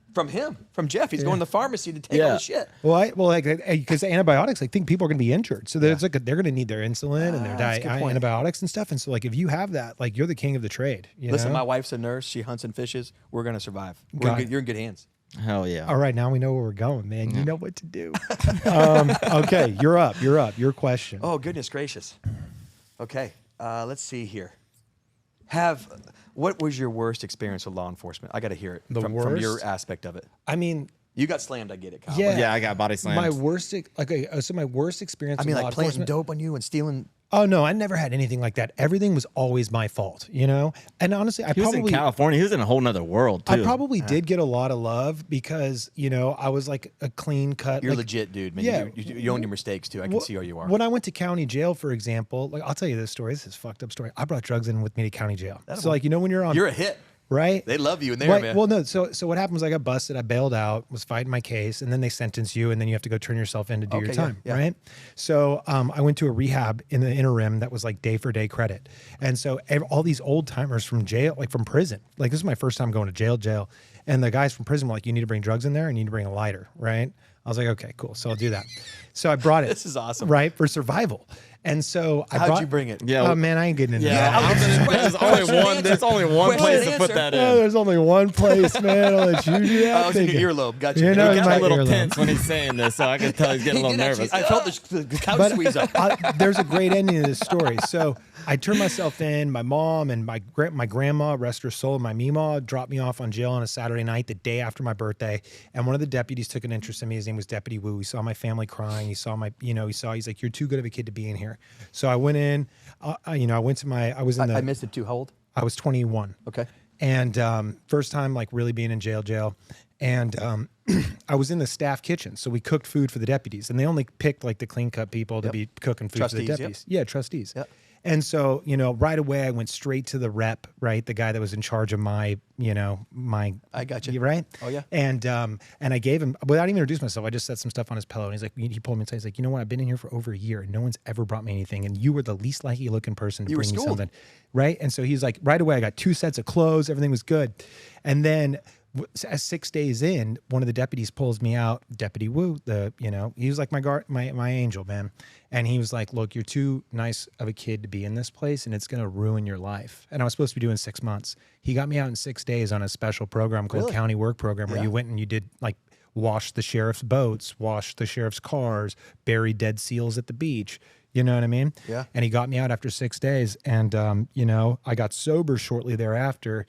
From Jeff. He's going to the pharmacy to take all Yeah. the shit. Well, like because antibiotics, I think people are going to be injured, so there's like they're going to need their insulin and their that's a good point. antibiotics and stuff. And so, like, if you have that, like, you're the king of the trade. You Listen, know? my wife's a nurse. She hunts and fishes. We're going to survive. Got it. You're in good hands. Hell yeah. All right, now we know where we're going, man. You know what to do. Okay, you're up. Your question. Oh, goodness gracious. Okay, let's see here. What was your worst experience with law enforcement? I got to hear it The from your worst? aspect of it. I mean, You got slammed. I get it, Kyle. yeah. Yeah, I got body slammed. My worst, so my worst experience. I mean, with like law planting enforcement- dope on you and stealing. Oh no, I never had anything like that. Everything was always my fault, you know. And honestly, he was in California. He was in a whole nother world too. I probably did get a lot of love because I was like a clean cut. You're like, legit, dude. Man. Yeah. You own your mistakes too. I can see how you are. When I went to county jail, for example, like I'll tell you this story. This is a fucked up story. I brought drugs in with me to county jail. So like when you're on, You're a hit. right? They love you in there, Right. man. Well, no. So what happened was I got busted. I bailed out, was fighting my case, and then they sentence you, and then you have to go turn yourself in to do your Okay, time, yeah. right? So I went to a rehab in the interim that was like day for day credit, and so all these old timers from jail, like from prison, like this is my first time going to jail, and the guys from prison were like, "You need to bring drugs in there, and you need to bring a lighter," right? I was like, "Okay, cool." So I'll do that. So I brought it. This is awesome. right, for survival. And so How'd you bring it? Yeah. Oh man, I ain't getting into Yeah, that. there's only one place to put that Oh, in. there's only one place, man. I'll let you do that. I was in Thinking. your earlobe. Got You you. know, He my got a little earlobe. tense when he's saying this, so I can tell he's getting a He little did nervous. actually- I felt the couch squeeze up. There's a great ending to this story. So I turned myself in. My mom and my grandma, rest her soul, and my Meemaw dropped me off on jail on a Saturday night, the day after my birthday. And one of the deputies took an interest in me. His name was Deputy Wu. He saw my family crying. He saw he's like, "You're too good of a kid to be in here." So I went in. I went to I was in the. I missed it too. How old? I was 21. Okay. And first time like really being in jail. And I was in the staff kitchen. So we cooked food for the deputies. And they only picked like the clean cut people to be cooking food for the Trustees, yep. deputies. Yeah, trustees. Yep. And so, right away I went straight to the rep, right? The guy that was in charge of my. I got you. Right? Oh, yeah. And I gave him, without even introducing myself, I just said some stuff on his pillow. And he's like, he pulled me inside. He's like, "You know what? I've been in here for over a year and no one's ever brought me anything. And you were the least likely looking person to You were bring me schooled. something." Right? And so he's like, right away, I got 2 sets of clothes. Everything was good. And then 6 days in, one of the deputies pulls me out. Deputy Wu, he was like my angel, man. And he was like, "Look, you're too nice of a kid to be in this place and it's going to ruin your life." And I was supposed to be doing 6 months. He got me out in 6 days on a special program called Really? County Work Program where you went and you did like wash the sheriff's boats, wash the sheriff's cars, bury dead seals at the beach. You know what I mean? Yeah. And he got me out after 6 days. And, I got sober shortly thereafter.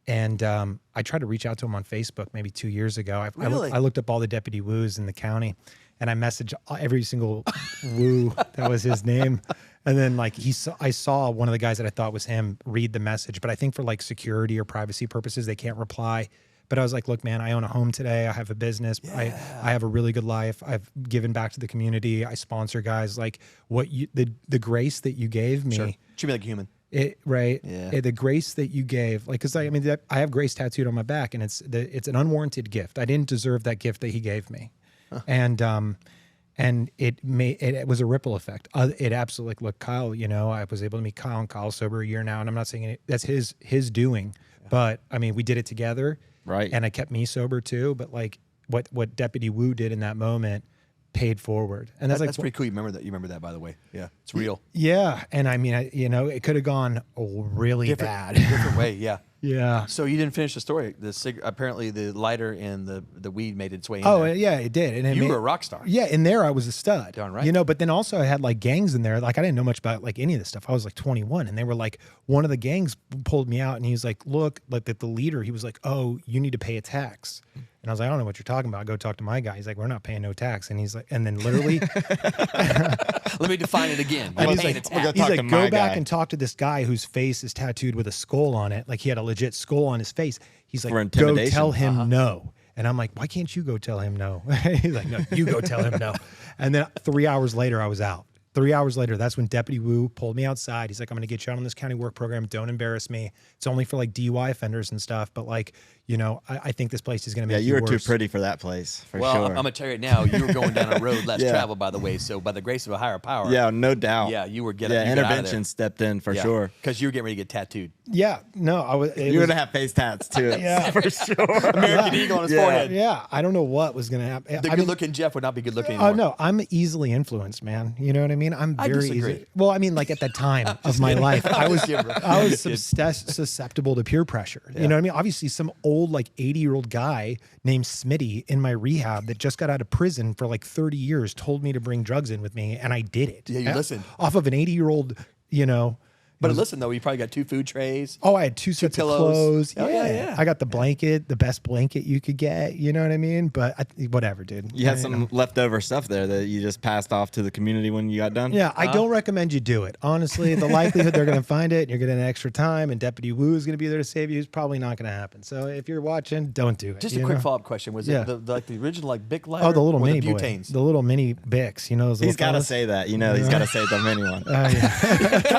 And I tried to reach out to him on Facebook maybe 2 years ago. Really? I looked up all the Deputy Woos in the county and I messaged every single Woo that was his name. And then like I saw one of the guys that I thought was him read the message, but I think for like security or privacy purposes, they can't reply. But I was like, "Look, man, I own a home today. I have a business. I have a really good life. I've given back to the community. I sponsor guys. Like the grace that you gave me." Sure. Treat me like a human. The grace that you gave, like, because I have grace tattooed on my back, and it's an unwarranted gift. I didn't deserve that gift that he gave me, and it was a ripple effect. It absolutely, like, look, Kyle, I was able to meet Kyle, and Kyle's sober a year now, and I'm not saying that's his doing, but I mean, we did it together, Right? And it kept me sober too. But like what Deputy Wu did in that moment paid forward, and that's That's pretty cool. You remember that, by the way. Yeah, it's real. Yeah, and I mean, it could have gone really bad. Different way. Yeah. Yeah. So you didn't finish the story. Apparently the lighter and the weed made its way in. Oh there. yeah, it did. And You were a rock star. Yeah, in there I was a stud. Darn right. But then also I had like gangs in there. Like I didn't know much about like any of this stuff. I was like 21, and they were like, one of the gangs pulled me out, and he was like, "Look, like the leader." He was like, "Oh, you need to pay a tax." And I was like, "I don't know what you're talking about. Go talk to my guy." He's like, "We're not paying no tax." And he's like, and then literally, Let me define it again. and You're he's paying like, a tax. talk to go my back guy." and talk to this guy whose face is tattooed with a skull on it. Like he had a legit skull on his face. He's like, For "Go intimidation. tell him no." And I'm like, "Why can't you go tell him no?" He's like, "No, you go tell him no." And then 3 hours later, I was out. 3 hours later, that's when Deputy Wu pulled me outside. He's like, "I'm going to get you out on this county work program. Don't embarrass me. It's only for like DUI offenders and stuff. But like, I think this place is going to Yeah, make you were too worse." pretty for that place, for Well, sure. I'm gonna tell you right now, you were going down a road less Yeah. traveled, by the way. So by the grace of a higher power, Yeah, no doubt. yeah, you were Yeah, you got out of there. intervention stepped in for sure. because you were getting ready to get tattooed. Yeah, no, I was. You're gonna have face tats too. Yeah. for sure. American Eagle on his Yeah. forehead. Yeah, I don't know what was going to happen. The I mean, good-looking Jeff would not be good-looking anymore. Oh no, I'm easily influenced, man. You know what I mean? I'm I very disagree. easy. Well, I mean, like at the time of my life, I was kidding, bro. susceptible to peer pressure. You know what I mean? Obviously, some old like 80-year-old guy named Smitty in my rehab that just got out of prison for like 30 years told me to bring drugs in with me, and I did it. Yeah, you listened. Off of an 80-year-old, But listen, though, you probably got 2 food trays. Oh, I had 2 sets of pillows. clothes. Oh, yeah. I got the blanket, the best blanket you could get. You know what I mean? But whatever, dude. You had some leftover stuff there that you just passed off to the community when you got done? Yeah, I don't recommend you do it. Honestly, the likelihood they're going to find it and you're getting extra time and Deputy Wu is going to be there to save you is probably not going to happen. So if you're watching, don't do it. Just a quick follow-up question. Was it the original like Bic lighter? Oh, the little or mini the boy. butanes? The little mini Bics. You know those He's little got to fellas? say that. He's got to say the mini one.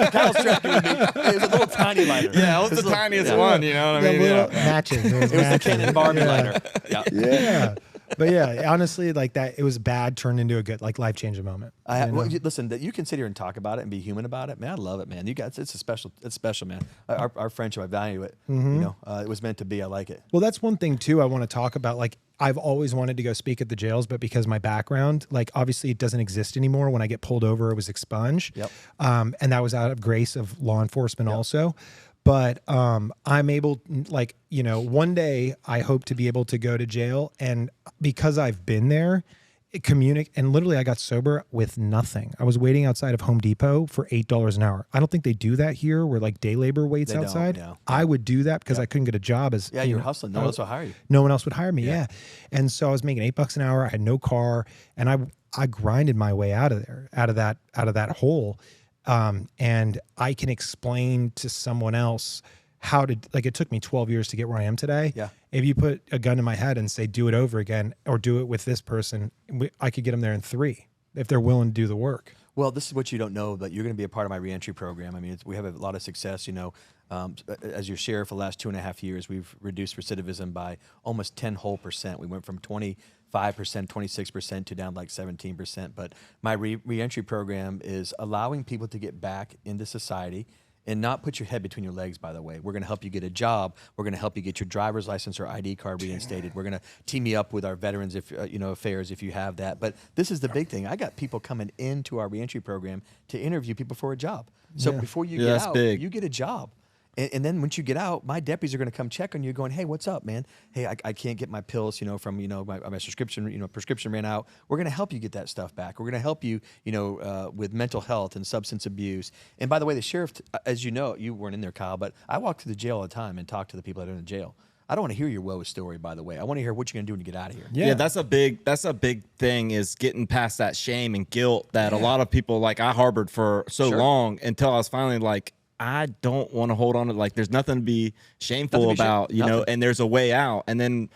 Kyle's tracking with me. It was a little tiny lighter. Yeah, it was the tiniest one, you know what I mean? Matches. It was It was the Canon Barbie lighter. Yeah. Yeah. But yeah, honestly, like that, it was bad, turned into a good, like life-changing moment. Listen, that you can sit here and talk about it and be human about it, man. I love it, man. You guys, it's special, man. Our friendship, I value it. It was meant to be. I like it. Well, that's one thing too I want to talk about. Like, I've always wanted to go speak at the jails, but because my background, like obviously it doesn't exist anymore. When I get pulled over, it was expunged. Yep. And that was out of grace of law enforcement also. But I'm able, like, one day I hope to be able to go to jail. And because I've been there, and literally I got sober with nothing. I was waiting outside of Home Depot for $8 an hour. I don't think they do that here where like day labor waits outside. no. I would do that because I couldn't get a job as You're hustling. No one else will hire you. No one else would hire me. Yeah. And so I was making $8 an hour. I had no car and I grinded my way out of there, out of that hole. And I can explain to someone else how to, like, it took me 12 years to get where I am today. Yeah. If you put a gun to my head and say, do it over again or do it with this person, I could get them there in 3 if they're willing to do the work. Well, this is what you don't know, but you're going to be a part of my reentry program. I mean, we have a lot of success. As your sheriff for the last 2.5 years, we've reduced recidivism by almost 10%. We went from 25%, 26% to down like 17%. But my reentry program is allowing people to get back into society and not put your head between your legs, by the way. We're going to help you get a job. We're going to help you get your driver's license or ID card reinstated. We're going to team you up with our veterans affairs if you have that. But this is the big thing. I got people coming into our reentry program to interview people for a job. So before you get out, you get a job. And then once you get out, my deputies are going to come check on you going, hey, what's up, man? Hey, I can't get my pills, from, my prescription ran out. We're going to help you get that stuff back. We're going to help you, with mental health and substance abuse. And by the way, the sheriff, as you know, you weren't in there, Kyle, but I walk through the jail all the time and talk to the people that are in the jail. I don't want to hear your woe story, by the way. I want to hear what you're going to do when you get out of here. Yeah, that's a big thing is getting past that shame and guilt that a lot of people, like I harbored for so long until I was finally like, I don't want to hold on to, like, there's nothing to be shameful about, and there's a way out. And then,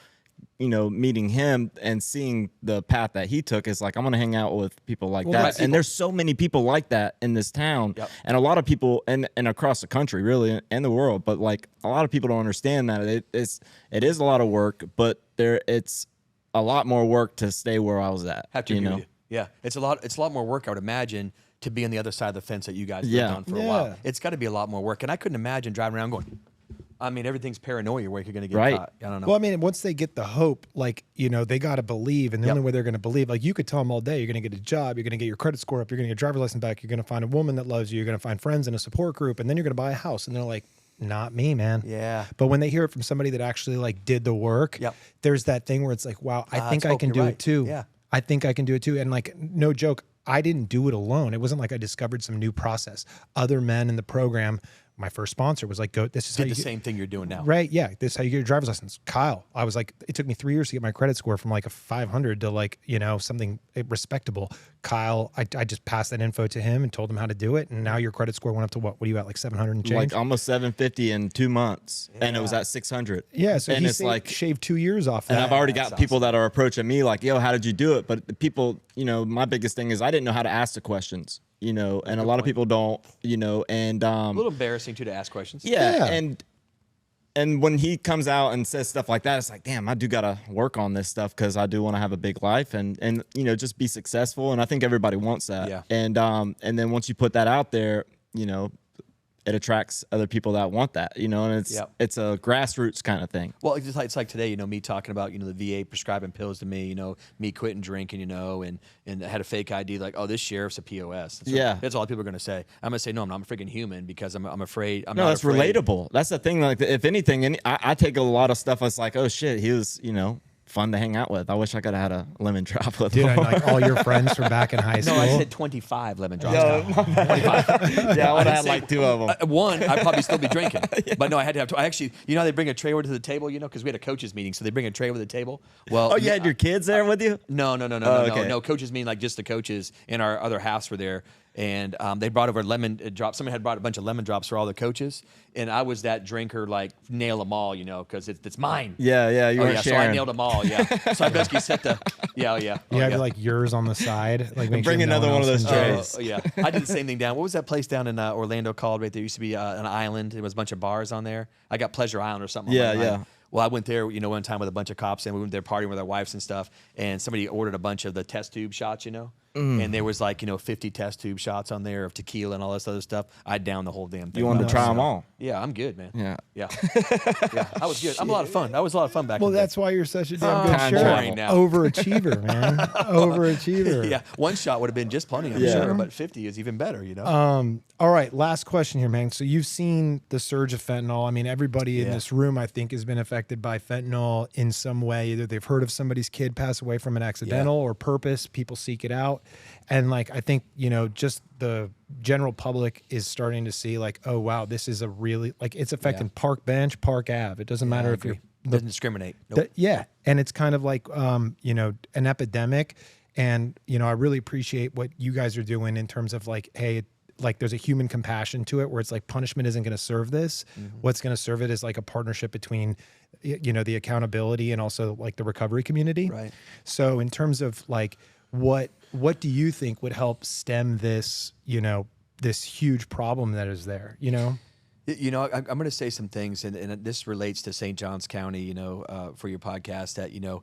meeting him and seeing the path that he took is like, I'm going to hang out with people like that. And there's so many people like that in this town and a lot of people and across the country, really, and the world. But like a lot of people don't understand that it is a lot of work, but it's a lot more work to stay where I was at. Have to agree with you. Yeah. It's a lot more work, I would imagine, to be on the other side of the fence that you guys lived on for a while. It's got to be a lot more work. And I couldn't imagine driving around going, everything's paranoia where you're going to get caught. I don't know. Well, once they get the hope, like, they got to believe. And the only way they're going to believe, like, you could tell them all day, you're going to get a job, you're going to get your credit score up, you're going to get your driver's license back, you're going to find a woman that loves you, you're going to find friends in a support group, and then you're going to buy a house. And they're like, not me, man. Yeah. But when they hear it from somebody that actually, like, did the work, there's that thing where it's like, wow, I think I can do it too. Yeah. I think I can do it too. And, like, no joke, I didn't do it alone. It wasn't like I discovered some new process. Other men in the program, my first sponsor was like, "Go. This is how you the same thing you're doing now." Right? Yeah. This is how you get your driver's license. Kyle, I was like, it took me 3 years to get my credit score from like a 500 to like something respectable. Kyle, I just passed that info to him and told him how to do it, and now your credit score went up to what? What are you at? Like 700 and change? Like almost 750 in 2 months, and it was at 600. Yeah. So and it's like shaved 2 years off. And that. I've already got people that are approaching me like, "Yo, how did you do it?" But the people, my biggest thing is I didn't know how to ask the questions. And a lot of people don't, and a little embarrassing too to ask questions. Yeah. And when he comes out and says stuff like that, it's like, damn, I do gotta work on this stuff because I do want to have a big life and just be successful. And I think everybody wants that. Yeah. And then once you put that out there, it attracts other people that want that, and it's a grassroots kind of thing. Well, it's like today, me talking about, the VA prescribing pills to me, me quitting drinking, and I had a fake ID, like, oh, this sheriff's a POS. That's all people are going to say. I'm going to say, no, I'm not a freaking human because I'm afraid. No, that's relatable. That's the thing. Like, if anything, I take a lot of stuff. It's like, oh shit, he was, fun to hang out with. I wish I could have had a lemon drop with Dude, them. and like all your friends from back in high school. No, I said 25 lemon drops. Yeah, I would have had like 2 of them. One, I'd probably still be drinking. But no, I had to have. I actually, you know, how they bring a tray over to the table, you know, because we had a coaches meeting, so they bring a tray over to the table. Well, Oh, you had your kids there with you? No, okay. no. Coaches mean like just the coaches, and our other halves were there. And they brought over lemon drops. Somebody had brought a bunch of lemon drops for all the coaches, and I was that drinker, like nail them all, you know, because it's mine. Yeah, you were So sharing. I nailed them all. Yeah. So I basically set the. Yeah. You have like yours on the side. Like make Bring sure no another one of else those enjoys. trays. Yeah. I did the same thing down. What was that place down in Orlando called? Right there used to be an island. There was a bunch of bars on there. I got Pleasure Island or something. Yeah, on that yeah. island. Well, I went there, you know, one time with a bunch of cops, and we went there partying with our wives and stuff. And somebody ordered a bunch of the test tube shots, you know. And there was like, you know, 50 test tube shots on there of tequila and all this other stuff. I downed the whole damn thing. You wanted to try them all. Yeah, I'm good, man. Yeah. Yeah. I was good. I'm a lot of fun. That was a lot of fun back Well, in the day. that's why you're such a damn good Time sheriff. travel. Now. Overachiever, man. Overachiever. Yeah, one shot would have been just plenty, I'm sure, but 50 is even better, you know? All right, last question here, man. So you've seen the surge of fentanyl. I mean, everybody in this room, I think, has been affected by fentanyl in some way. Either they've heard of somebody's kid pass away from an accidental or purpose. People seek it out. And like, I think, you know, just the general public is starting to see like, oh, wow, this is a really, like it's affecting Park Bench, Park Ave. It doesn't matter if you're. Doesn't discriminate. Nope. Yeah. And it's kind of like, you know, an epidemic. And, you know, I really appreciate what you guys are doing in terms of like, hey, like there's a human compassion to it where it's like punishment isn't going to serve this. What's going to serve it is like a partnership between, you know, the accountability and also like the recovery community. Right. So in terms of like, what do you think would help stem this, you know, this huge problem that is there, you know? You know, I'm going to say some things, and this relates to St. Johns County, you know, for your podcast that, you know,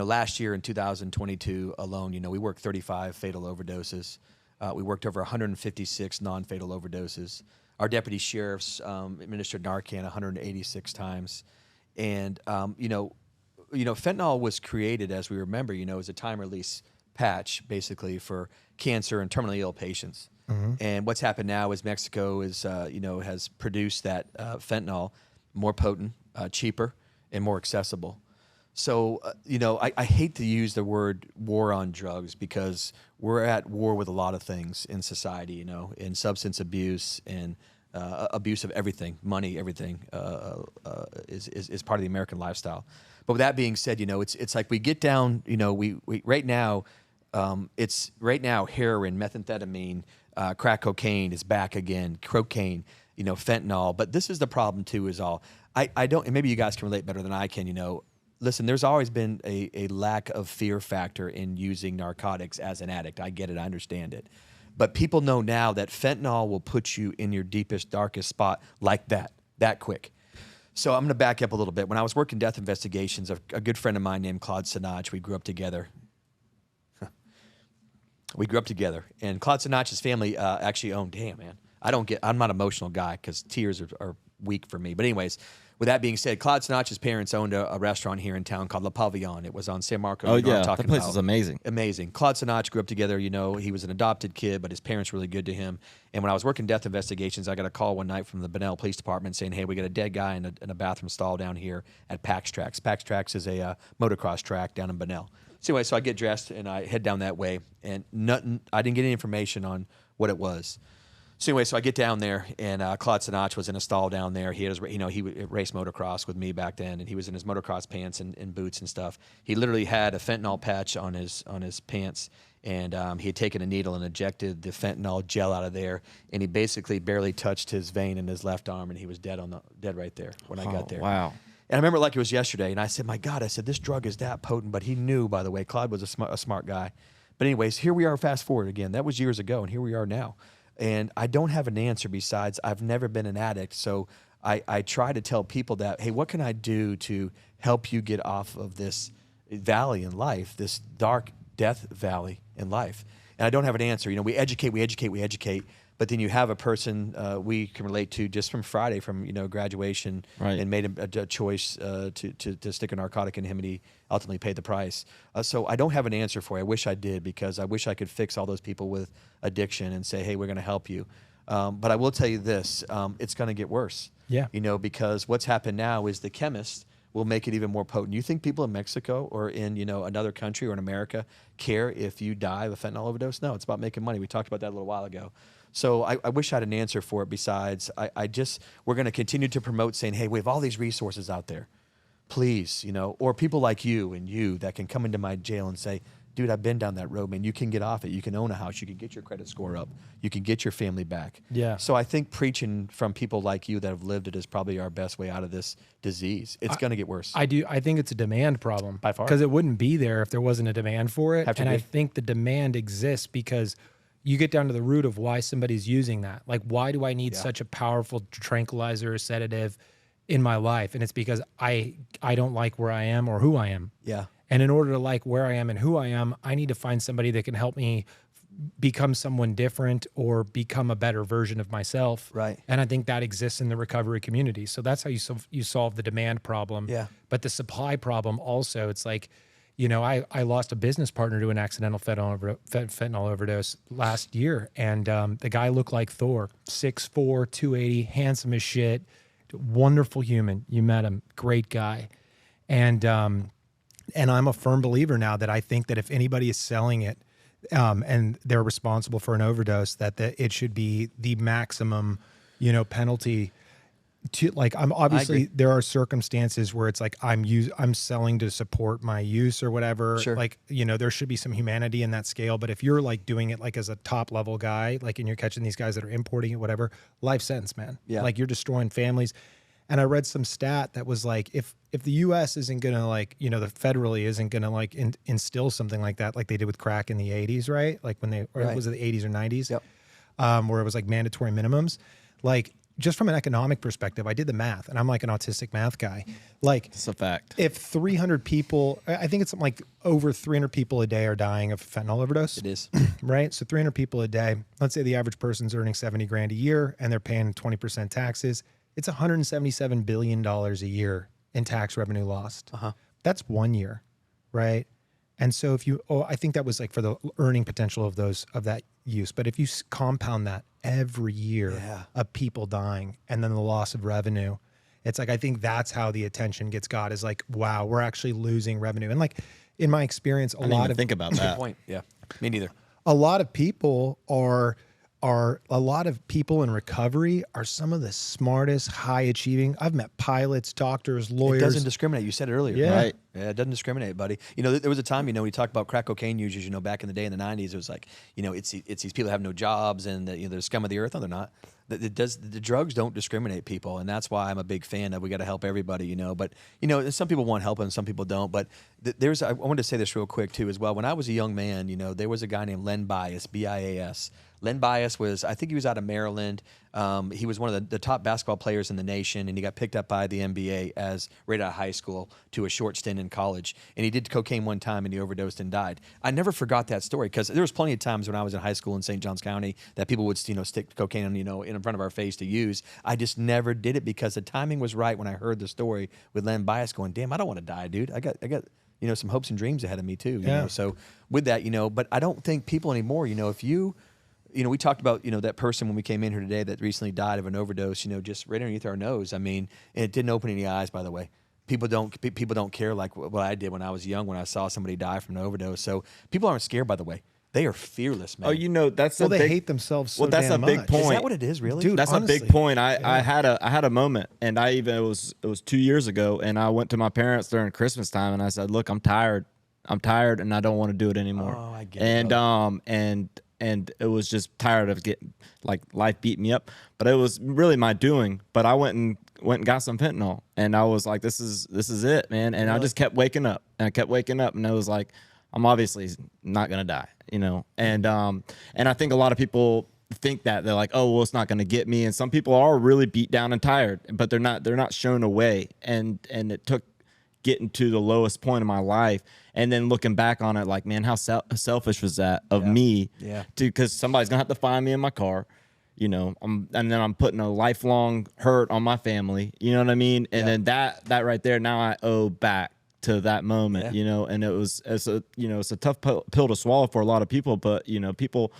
last year in 2022 alone, you know, we worked 35 fatal overdoses. We worked over 156 non-fatal overdoses. Our deputy sheriffs administered Narcan 186 times. And, you know, fentanyl was created, as we remember, you know, as a time-release patch, basically, for cancer and terminally ill patients. And what's happened now is Mexico is, you know, has produced that fentanyl more potent, cheaper, and more accessible. So, you know, I hate to use the word war on drugs because we're at war with a lot of things in society, you know, in substance abuse and abuse of everything, money, everything is part of the American lifestyle. But with that being said, you know, it's like we get down, you know, we right now, it's right now heroin, methamphetamine, crack cocaine is back again, cocaine, you know, fentanyl. But this is the problem too, is all. I don't, and maybe you guys can relate better than I can, you know. Listen, there's always been a lack of fear factor in using narcotics as an addict. I get it. I understand it. But people know now that fentanyl will put you in your deepest, darkest spot like that quick. So I'm going to back up a little bit. When I was working death investigations, a good friend of mine named Claude Sinach, we grew up together. And Claude Sinach's family actually owned, damn, man. I'm not an emotional guy because tears are weak for me. But anyways, with that being said, Claude Sinach's parents owned a restaurant here in town called Le Pavillon. It was on San Marcos. Oh, yeah. That place is amazing. Amazing. Claude Sinach grew up together. You know, he was an adopted kid, but his parents were really good to him. And when I was working death investigations, I got a call one night from the Bunnell Police Department saying, hey, we got a dead guy in a bathroom stall down here at Pax Tracks. Pax Tracks is a motocross track down in Bunnell. So anyway, so I get dressed and I head down that way. And I didn't get any information on what it was. So anyway, so I get down there, and Claude Sinach was in a stall down there. He had his, you know, he raced motocross with me back then, and he was in his motocross pants and boots and stuff. He literally had a fentanyl patch on his pants, and he had taken a needle and injected the fentanyl gel out of there, and he basically barely touched his vein in his left arm, and he was dead right there when I got there. Wow. And I remember it like it was yesterday, and I said, my God, I said, this drug is that potent, but he knew, by the way. Claude was a smart guy. But anyways, here we are, fast forward again. That was years ago, and here we are now. And I don't have an answer besides I've never been an addict. So I try to tell people that, hey, what can I do to help you get off of this valley in life, this dark death valley in life? And I don't have an answer. You know, we educate. But then you have a person we can relate to just from Friday, from, you know, graduation, right, and made a choice to stick a narcotic in him, and he ultimately paid the price. So I don't have an answer for you. I wish I did, because I wish I could fix all those people with addiction and say, hey, we're going to help you. But I will tell you this, it's going to get worse. Yeah. You know, because what's happened now is the chemists will make it even more potent. You think people in Mexico or in another country or in America care if you die of a fentanyl overdose? No, it's about making money. We talked about that a little while ago. So I wish I had an answer for it. Besides, we're going to continue to promote saying, hey, we have all these resources out there. Please, or people like you that can come into my jail and say, dude, I've been down that road, man. You can get off it. You can own a house. You can get your credit score up. You can get your family back. Yeah. So I think preaching from people like you that have lived it is probably our best way out of this disease. It's going to get worse. I think it's a demand problem. By far. Because it wouldn't be there if there wasn't a demand for it. And agree. I think the demand exists because you get down to the root of why somebody's using that. Like, why do I need such a powerful tranquilizer or sedative in my life? And it's because I don't like where I am or who I am. Yeah. And in order to like where I am and who I am, I need to find somebody that can help me become someone different or become a better version of myself. Right. And I think that exists in the recovery community. So that's how you solve the demand problem. Yeah. But the supply problem also, it's like, I lost a business partner to an accidental fentanyl overdose last year. And the guy looked like Thor, 6'4", 280, handsome as shit, wonderful human. You met him, great guy. And I'm a firm believer now that I think that if anybody is selling it and they're responsible for an overdose, that it should be the maximum, penalty. To like, I'm obviously there are circumstances where it's like I'm selling to support my use or whatever. Sure. Like, there should be some humanity in that scale. But if you're like doing it like as a top level guy, like, and you're catching these guys that are importing it, whatever, life sentence, man. Yeah. Like, you're destroying families. And I read some stat that was like, if the U.S. isn't going to like, the federally isn't going to like instill something like that, like they did with crack in the 80s, right? Like was it the 80s or 90s? Yep. Where it was like mandatory minimums. Like, just from an economic perspective, I did the math, and I'm like an autistic math guy. Like, It's a fact. if 300 people, I think it's something like over 300 people a day are dying of fentanyl overdose. It is. Right? So 300 people a day, let's say the average person's earning 70 grand a year and they're paying 20% taxes. It's $177 billion a year in tax revenue lost. That's 1 year, right? And so I think that was like for the earning potential of that use. But if you compound that every year of people dying and then the loss of revenue, it's like, I think that's how the attention gets got, is like, wow, we're actually losing revenue. And like, in my experience, I didn't even think about that. Good point. Yeah. Me neither. a lot of people in recovery are some of the smartest, high achieving. I've met pilots, doctors, lawyers. It doesn't discriminate. You said it earlier. Yeah. Right. Yeah, it doesn't discriminate, buddy. There was a time, we talked about crack cocaine users, back in the day in the 90s. It was like, it's these people that have no jobs and they're the scum of the earth. No, they're not. The drugs don't discriminate people, and that's why I'm a big fan of we got to help everybody, But, some people want help and some people don't. But I wanted to say this real quick, too, as well. When I was a young man, there was a guy named Len Bias, B-I-A-S. Len Bias I think he was out of Maryland. He was one of the top basketball players in the nation, and he got picked up by the NBA right out of high school to a short stint in college. And he did cocaine one time, and he overdosed and died. I never forgot that story, because there was plenty of times when I was in high school in St. Johns County that people would stick cocaine in front of our face to use. I just never did it because the timing was right when I heard the story with Len Bias going, damn, I don't want to die, dude. I got some hopes and dreams ahead of me too. You know? So with that, but I don't think people anymore, if you we talked about, that person when we came in here today that recently died of an overdose, just right underneath our nose. I mean, and it didn't open any eyes, by the way. People don't care like what I did when I was young, when I saw somebody die from an overdose. So people aren't scared, by the way. They are fearless, man. Oh, that's they hate themselves so that's damn a big much. point. Is that what it is, really? Dude, That's honestly, a big point. I had a moment, and it was 2 years ago, and I went to my parents during Christmas time, and I said, "Look, I'm tired, and I don't want to do it anymore." Oh, I get it. And it was just tired of getting like life beat me up, but it was really my doing. But I went and got some fentanyl, and I was like, "This is it, man." And I just kept waking up, and it was like, I'm obviously not gonna die, And I think a lot of people think that they're like, oh, well, it's not gonna get me. And some people are really beat down and tired, but they're not shown a way. And it took getting to the lowest point of my life, and then looking back on it, like, man, how selfish was that of me? Yeah. Because somebody's gonna have to find me in my car. And then I'm putting a lifelong hurt on my family. You know what I mean? And then that right there, now I owe back to that moment, and it's a tough pill to swallow for a lot of people, but people,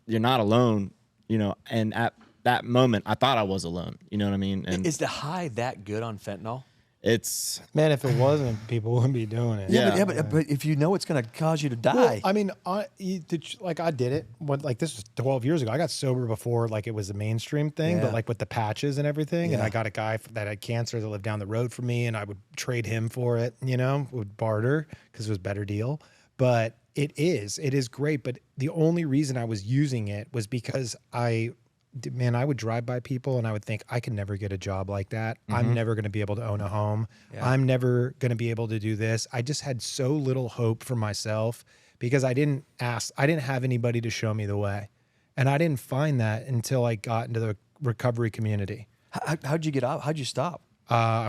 you're not alone, and at that moment I thought I was alone, you know what I mean? And is the high that good on fentanyl? it's Man, if it wasn't, people wouldn't be doing it. But if you know it's going to cause you to die. Well, I mean, I did it. Like this was 12 years ago. I got sober before like it was a mainstream thing, but like with the patches and everything. And I got a guy that had cancer that lived down the road from me, and I would trade him for it. Would barter because it was a better deal. But it is great. But the only reason I was using it was because I would drive by people and I would think I can never get a job like that. I'm never going to be able to own a home. I'm never going to be able to do this. I just had so little hope for myself because I didn't have anybody to show me the way. And I didn't find that until I got into the recovery community. How'd you get out? How'd you stop? I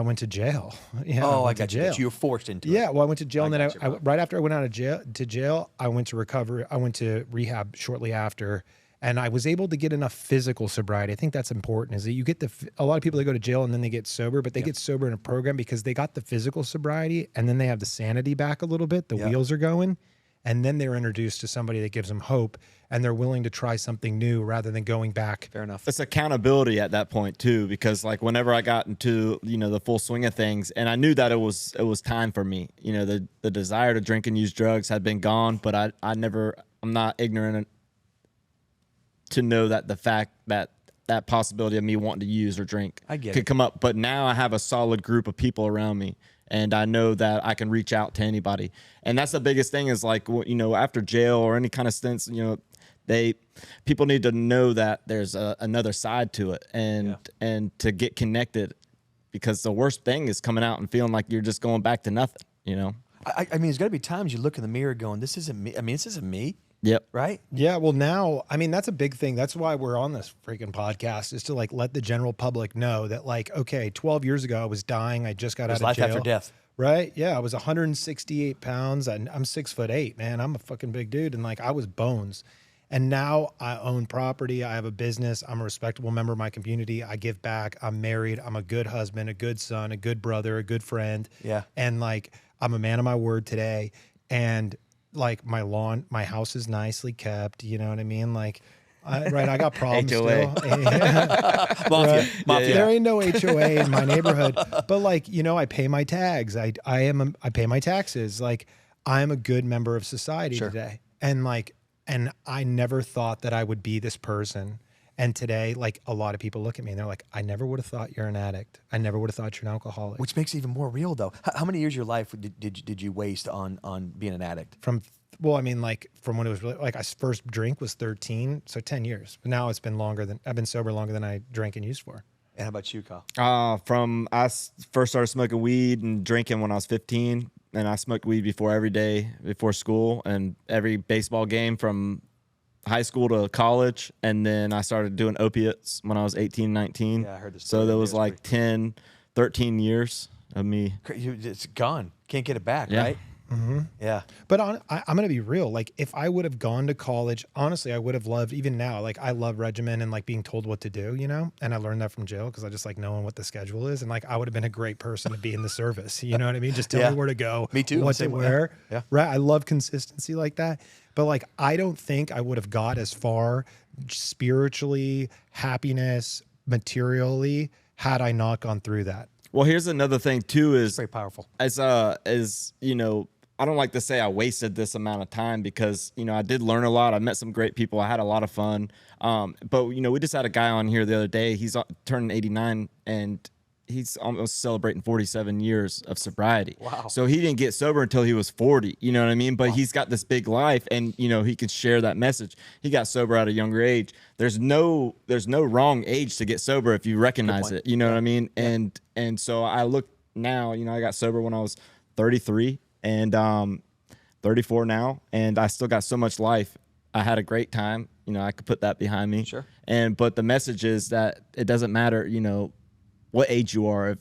went to jail. Yeah, I got you. You were forced into it. Yeah, well, I went to jail, and then right after I went out of jail, I went to recovery. I went to rehab shortly after. And I was able to get enough physical sobriety. I think that's important, is that you get a lot of people that go to jail and then they get sober, but they get sober in a program because they got the physical sobriety and then they have the sanity back a little bit. The wheels are going. And then they're introduced to somebody that gives them hope and they're willing to try something new rather than going back. Fair enough. It's accountability at that point too, because like whenever I got into, the full swing of things, and I knew that it was time for me, the desire to drink and use drugs had been gone, but I'm not ignorant to know that the fact that possibility of me wanting to use or drink could come up. But now I have a solid group of people around me, and I know that I can reach out to anybody. And that's the biggest thing is like, after jail or any kind of stints, people need to know that there's another side to it and to get connected, because the worst thing is coming out and feeling like you're just going back to nothing, I mean, there's got to be times you look in the mirror going, this isn't me. I mean, this isn't me. Yep. Right? Yeah. Well, now, I mean, that's a big thing. That's why we're on this freaking podcast, is to like let the general public know that like, okay, 12 years ago I was dying. I just got out of life jail. after death. Right? Yeah. I was 168 pounds and I'm 6'8", man. I'm a fucking big dude. And like, I was bones. And now I own property. I have a business. I'm a respectable member of my community. I give back. I'm married. I'm a good husband, a good son, a good brother, a good friend. Yeah. And like, I'm a man of my word today. And like my house is nicely kept. You know what I mean? Like, I got problems HOA. still. Mafia. There ain't no HOA in my neighborhood, but like, I pay my tags. I pay my taxes. Like, I'm a good member of society today. And like, and I never thought that I would be this person. And today, like, a lot of people look at me and they're like, I never would have thought you're an addict. I never would have thought you're an alcoholic. Which makes it even more real, though. How many years of your life did you waste on being an addict? From when it was really, like, I first drink was 13, so 10 years. But now it's been I've been sober longer than I drank and used for. And how about you, Kyle? I first started smoking weed and drinking when I was 15, and I smoked weed every day before school and every baseball game from high school to college, and then I started doing opiates when I was 18, 19. Yeah, I heard this. So there was like 10, 13 years of me. It's gone. Can't get it back, right? Mm-hmm. Yeah. But I'm going to be real. Like, if I would have gone to college, honestly, I would have loved, even now, like, I love regimen and like being told what to do, and I learned that from jail because I just like knowing what the schedule is. And like, I would have been a great person to be in the service. You know what I mean? Just tell me where to go. Me too. What to wear. Yeah. Right. I love consistency like that. But like, I don't think I would have got as far spiritually, happiness, materially, had I not gone through that. Well, here's another thing too, is very powerful. As I don't like to say I wasted this amount of time, because, I did learn a lot. I met some great people. I had a lot of fun. But, we just had a guy on here the other day. He's turning 89 and he's almost celebrating 47 years of sobriety. Wow. So he didn't get sober until he was 40, you know what I mean? But he's got this big life, and, he can share that message. He got sober at a younger age. There's no wrong age to get sober if you recognize it, you know what I mean? Yeah. And so I look now, I got sober when I was 33 and 34 now, and I still got so much life. I had a great time. I could put that behind me. Sure. But the message is that it doesn't matter, what age you are, if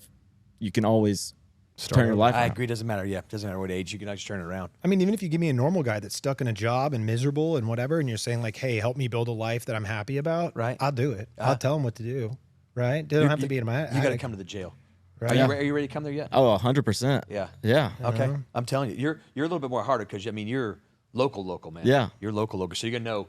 you can always turn your life around. I agree. Doesn't matter. Yeah. Doesn't matter what age, you can always turn it around. I mean, even if you give me a normal guy that's stuck in a job and miserable and whatever, and you're saying like, hey, help me build a life that I'm happy about. Right. I'll do it. I'll tell him what to do. Right. They don't have to be in my You got to come to the jail. Right. Are you ready to come there yet? Oh, 100%. Yeah. Yeah. Okay. I'm telling you, you're a little bit more harder because, you're local, man. Yeah. You're local. So you're going to know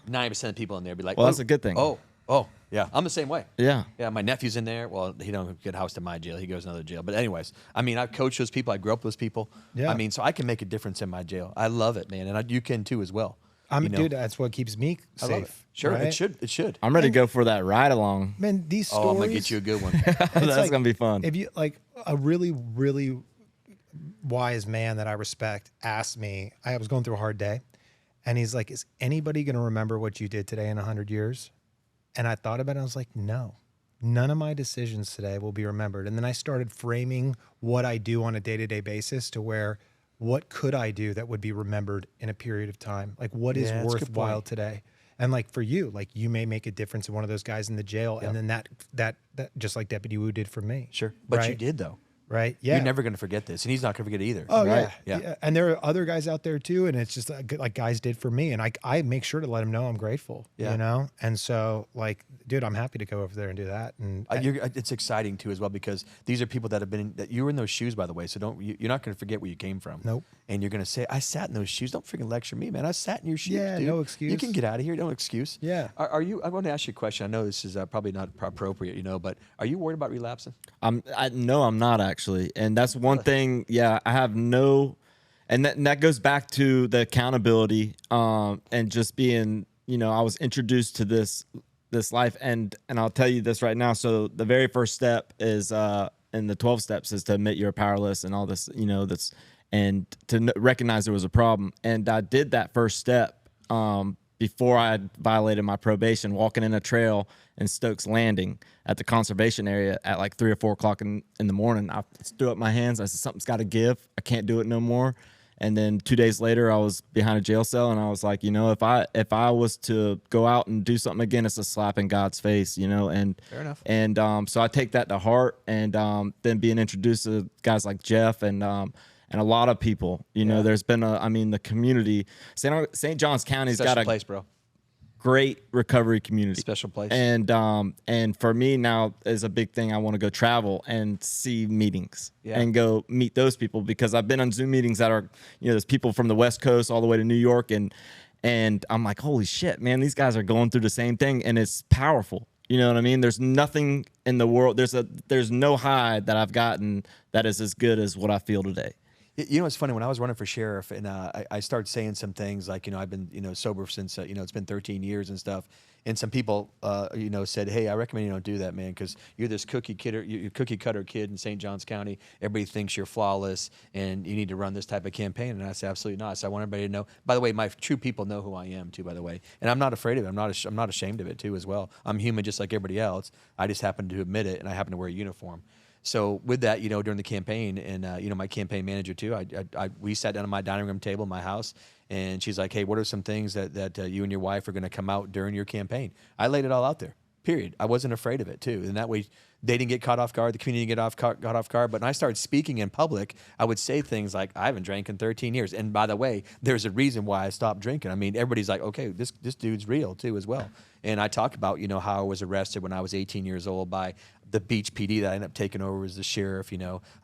90% of people in there be like, well, that's a good thing. Oh, Oh, yeah. I'm the same way. Yeah. Yeah, my nephew's in there. Well, he don't get housed in my jail. He goes to another jail. But anyways, I mean, I've coached those people. I grew up with those people. Yeah. I mean, so I can make a difference in my jail. I love it, man. And you can too as well. Dude, that's what keeps me I love it. safe. Sure, right? it should. I'm ready to go for that ride along. Man, these stories. Oh, I'm going to get you a good one. That's gonna be fun. If you like a really, really wise man that I respect asked me, I was going through a hard day, and he's like, "Is anybody going to remember what you did today in 100 years?" And I thought about it. I was like, "No, none of my decisions today will be remembered." And then I started framing what I do on a day-to-day basis to where, what could I do that would be remembered in a period of time? Like, what is Yeah, that's a good worthwhile point. today? And like for you, like you may make a difference in one of those guys in the jail, and then that just like Deputy Wu did for me. Sure. But you right? did, though. Right? Yeah. You're never going to forget this. And he's not going to forget it either. Oh Right? yeah. And there are other guys out there too, and it's just like guys did for me, and I make sure to let them know I'm grateful. Yeah. You know, and so like, dude, I'm happy to go over there and do that. And It's exciting too as well, because these are people that have been that you were in those shoes, by the way. So you're not going to forget where you came from. Nope. And you're going to say, I sat in those shoes. Don't freaking lecture me, man. I sat in your shoes. Yeah, dude. no excuse. You can get out of here. No excuse. Yeah. Are you? I want to ask you a question. I know this is probably not appropriate, but are you worried about relapsing? No, I'm not actually, and that's one thing. Yeah, I have no, and that goes back to the accountability, and just being, I was introduced to this life, and I'll tell you this right now. So the very first step is, in the 12 steps, is to admit you're powerless and all this, that's, and to recognize there was a problem. And I did that first step before I had violated my probation, walking in a trail in Stokes Landing at the conservation area at like 3 or 4 o'clock in the morning. I threw up my hands. I said, something's got to give. I can't do it no more. And then 2 days later, I was behind a jail cell, and I was like, if I was to go out and do something again, it's a slap in God's face, and Fair enough. And so I take that to heart, and then being introduced to guys like Jeff and a lot of people, there's been the community, St. John's County's Special got a place, bro. great recovery community. Special place. And for me now is a big thing. I want to go travel and see meetings and go meet those people, because I've been on Zoom meetings that are, there's people from the West Coast all the way to New York, and I'm like, holy shit, man, these guys are going through the same thing, and it's powerful. You know what I mean? There's nothing in the world. There's no high that I've gotten that is as good as what I feel today. It's funny, when I was running for sheriff, and I started saying some things like, I've been, sober since, it's been 13 years and stuff. And some people, said, hey, I recommend you don't do that, man, because you're this cookie cutter kid in St. Johns County. Everybody thinks you're flawless, and you need to run this type of campaign. And I said, absolutely not. So I want everybody to know. By the way, my true people know who I am too, by the way. And I'm not afraid of it. I'm not ashamed of it too as well. I'm human just like everybody else. I just happen to admit it, and I happen to wear a uniform. So with that, during the campaign, and my campaign manager too, we sat down at my dining room table in my house, and she's like, "Hey, what are some things that you and your wife are going to come out during your campaign?" I laid it all out there. Period. I wasn't afraid of it too, and that way they didn't get caught off guard. The community didn't get got off guard. But when I started speaking in public, I would say things like, "I haven't drank in 13 years," and by the way, there's a reason why I stopped drinking. I mean, everybody's like, "Okay, this dude's real too as well." And I talk about how I was arrested when I was 18 years old by the Beach PD that I ended up taking over as the sheriff.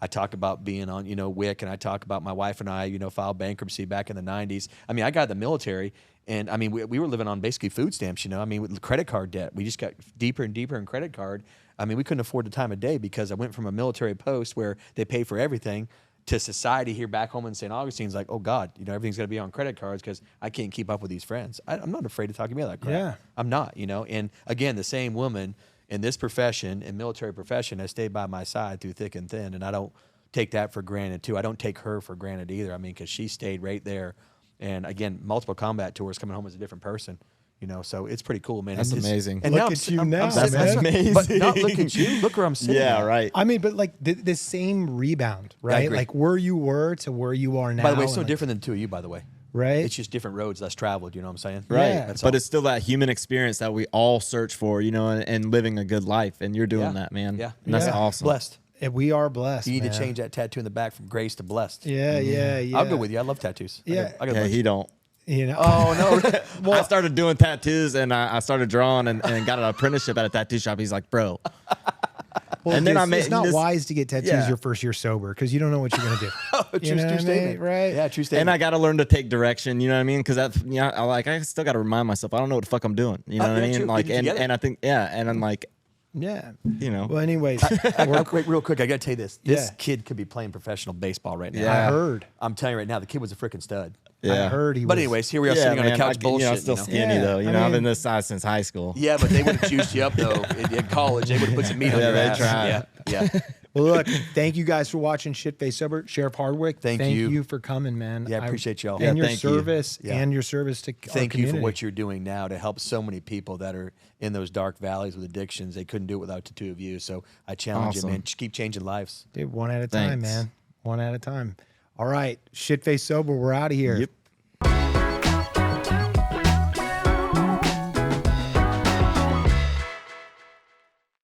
I talk about being on WIC, and I talk about my wife and I filed bankruptcy back in the 90s. I mean, I got out of the military, and I mean we were living on basically food stamps. I mean, with credit card debt, we just got deeper and deeper in credit card. I mean, we couldn't afford the time of day, because I went from a military post where they pay for everything to society here back home in St. Augustine's like, oh God, everything's got to be on credit cards because I can't keep up with these friends. I'm not afraid to talk about that crap. Yeah. I'm not, And again, the same woman in this profession, in military profession, has stayed by my side through thick and thin, and I don't take that for granted too. I don't take her for granted either. I mean, because she stayed right there, and again, multiple combat tours, coming home as a different person. So it's pretty cool, man. That's amazing. And Look now at you now, That's man. amazing. But not look at you. Look where I'm sitting. Yeah, at. right. I mean, but like the same rebound, right? agree. Like where you were to where you are now. By the way, it's no and, like, different than two of you, by the way. right? It's just different roads, less traveled. You know what I'm saying? Right. Yeah. That's But all. it's still that human experience that we all search for, and living a good life. And you're doing Yeah. that, man. Yeah. And that's Yeah. awesome. Blessed. We are blessed. You need man. to change that tattoo in the back from grace to blessed. Yeah, yeah. I'll go with you. I love tattoos. Yeah. I got a Yeah, bunch. he don't. Oh no. I started doing tattoos, and I started drawing and got an apprenticeship at a tattoo shop. He's like, bro, Well, And then it's not wise to get tattoos Yeah. your first year sober because you don't know what you're gonna do. True, true statement, right? Yeah, true statement. And I got to learn to take direction. You know what I mean? Because I still got to remind myself I don't know what the fuck I'm doing. You know what I mean? true. Like, Keep it together. and I think and I'm like, Yeah. you know. Well, anyways, real quick, I got to tell you this. This Yeah. kid could be playing professional baseball right now. Yeah. I heard. I'm telling you right now, the kid was a freaking stud. I Yeah. heard he was. But anyways, here we are Yeah, sitting on man, the couch bullshit. I'm still skinny Yeah, though. You I know, I've mean- been this size since high school. Yeah, but they would have juiced you up though in college. They would have put some meat on Yeah, your they ass. tried. Yeah. Well, look, thank you guys for watching Shitface Sober. Sheriff Hardwick, Thank thank you. you for coming, man. Yeah, I appreciate y'all. And Yeah, your thank you. service Yeah. and your service to our Thank you for community. what you're doing now to help so many people that are in those dark valleys with addictions. They couldn't do it without the two of you. So I challenge Awesome. you, man. Just keep changing lives. Dude, one at a time, Thanks. man. One at a time. All right, Shitface Sober, we're out of here. Yep.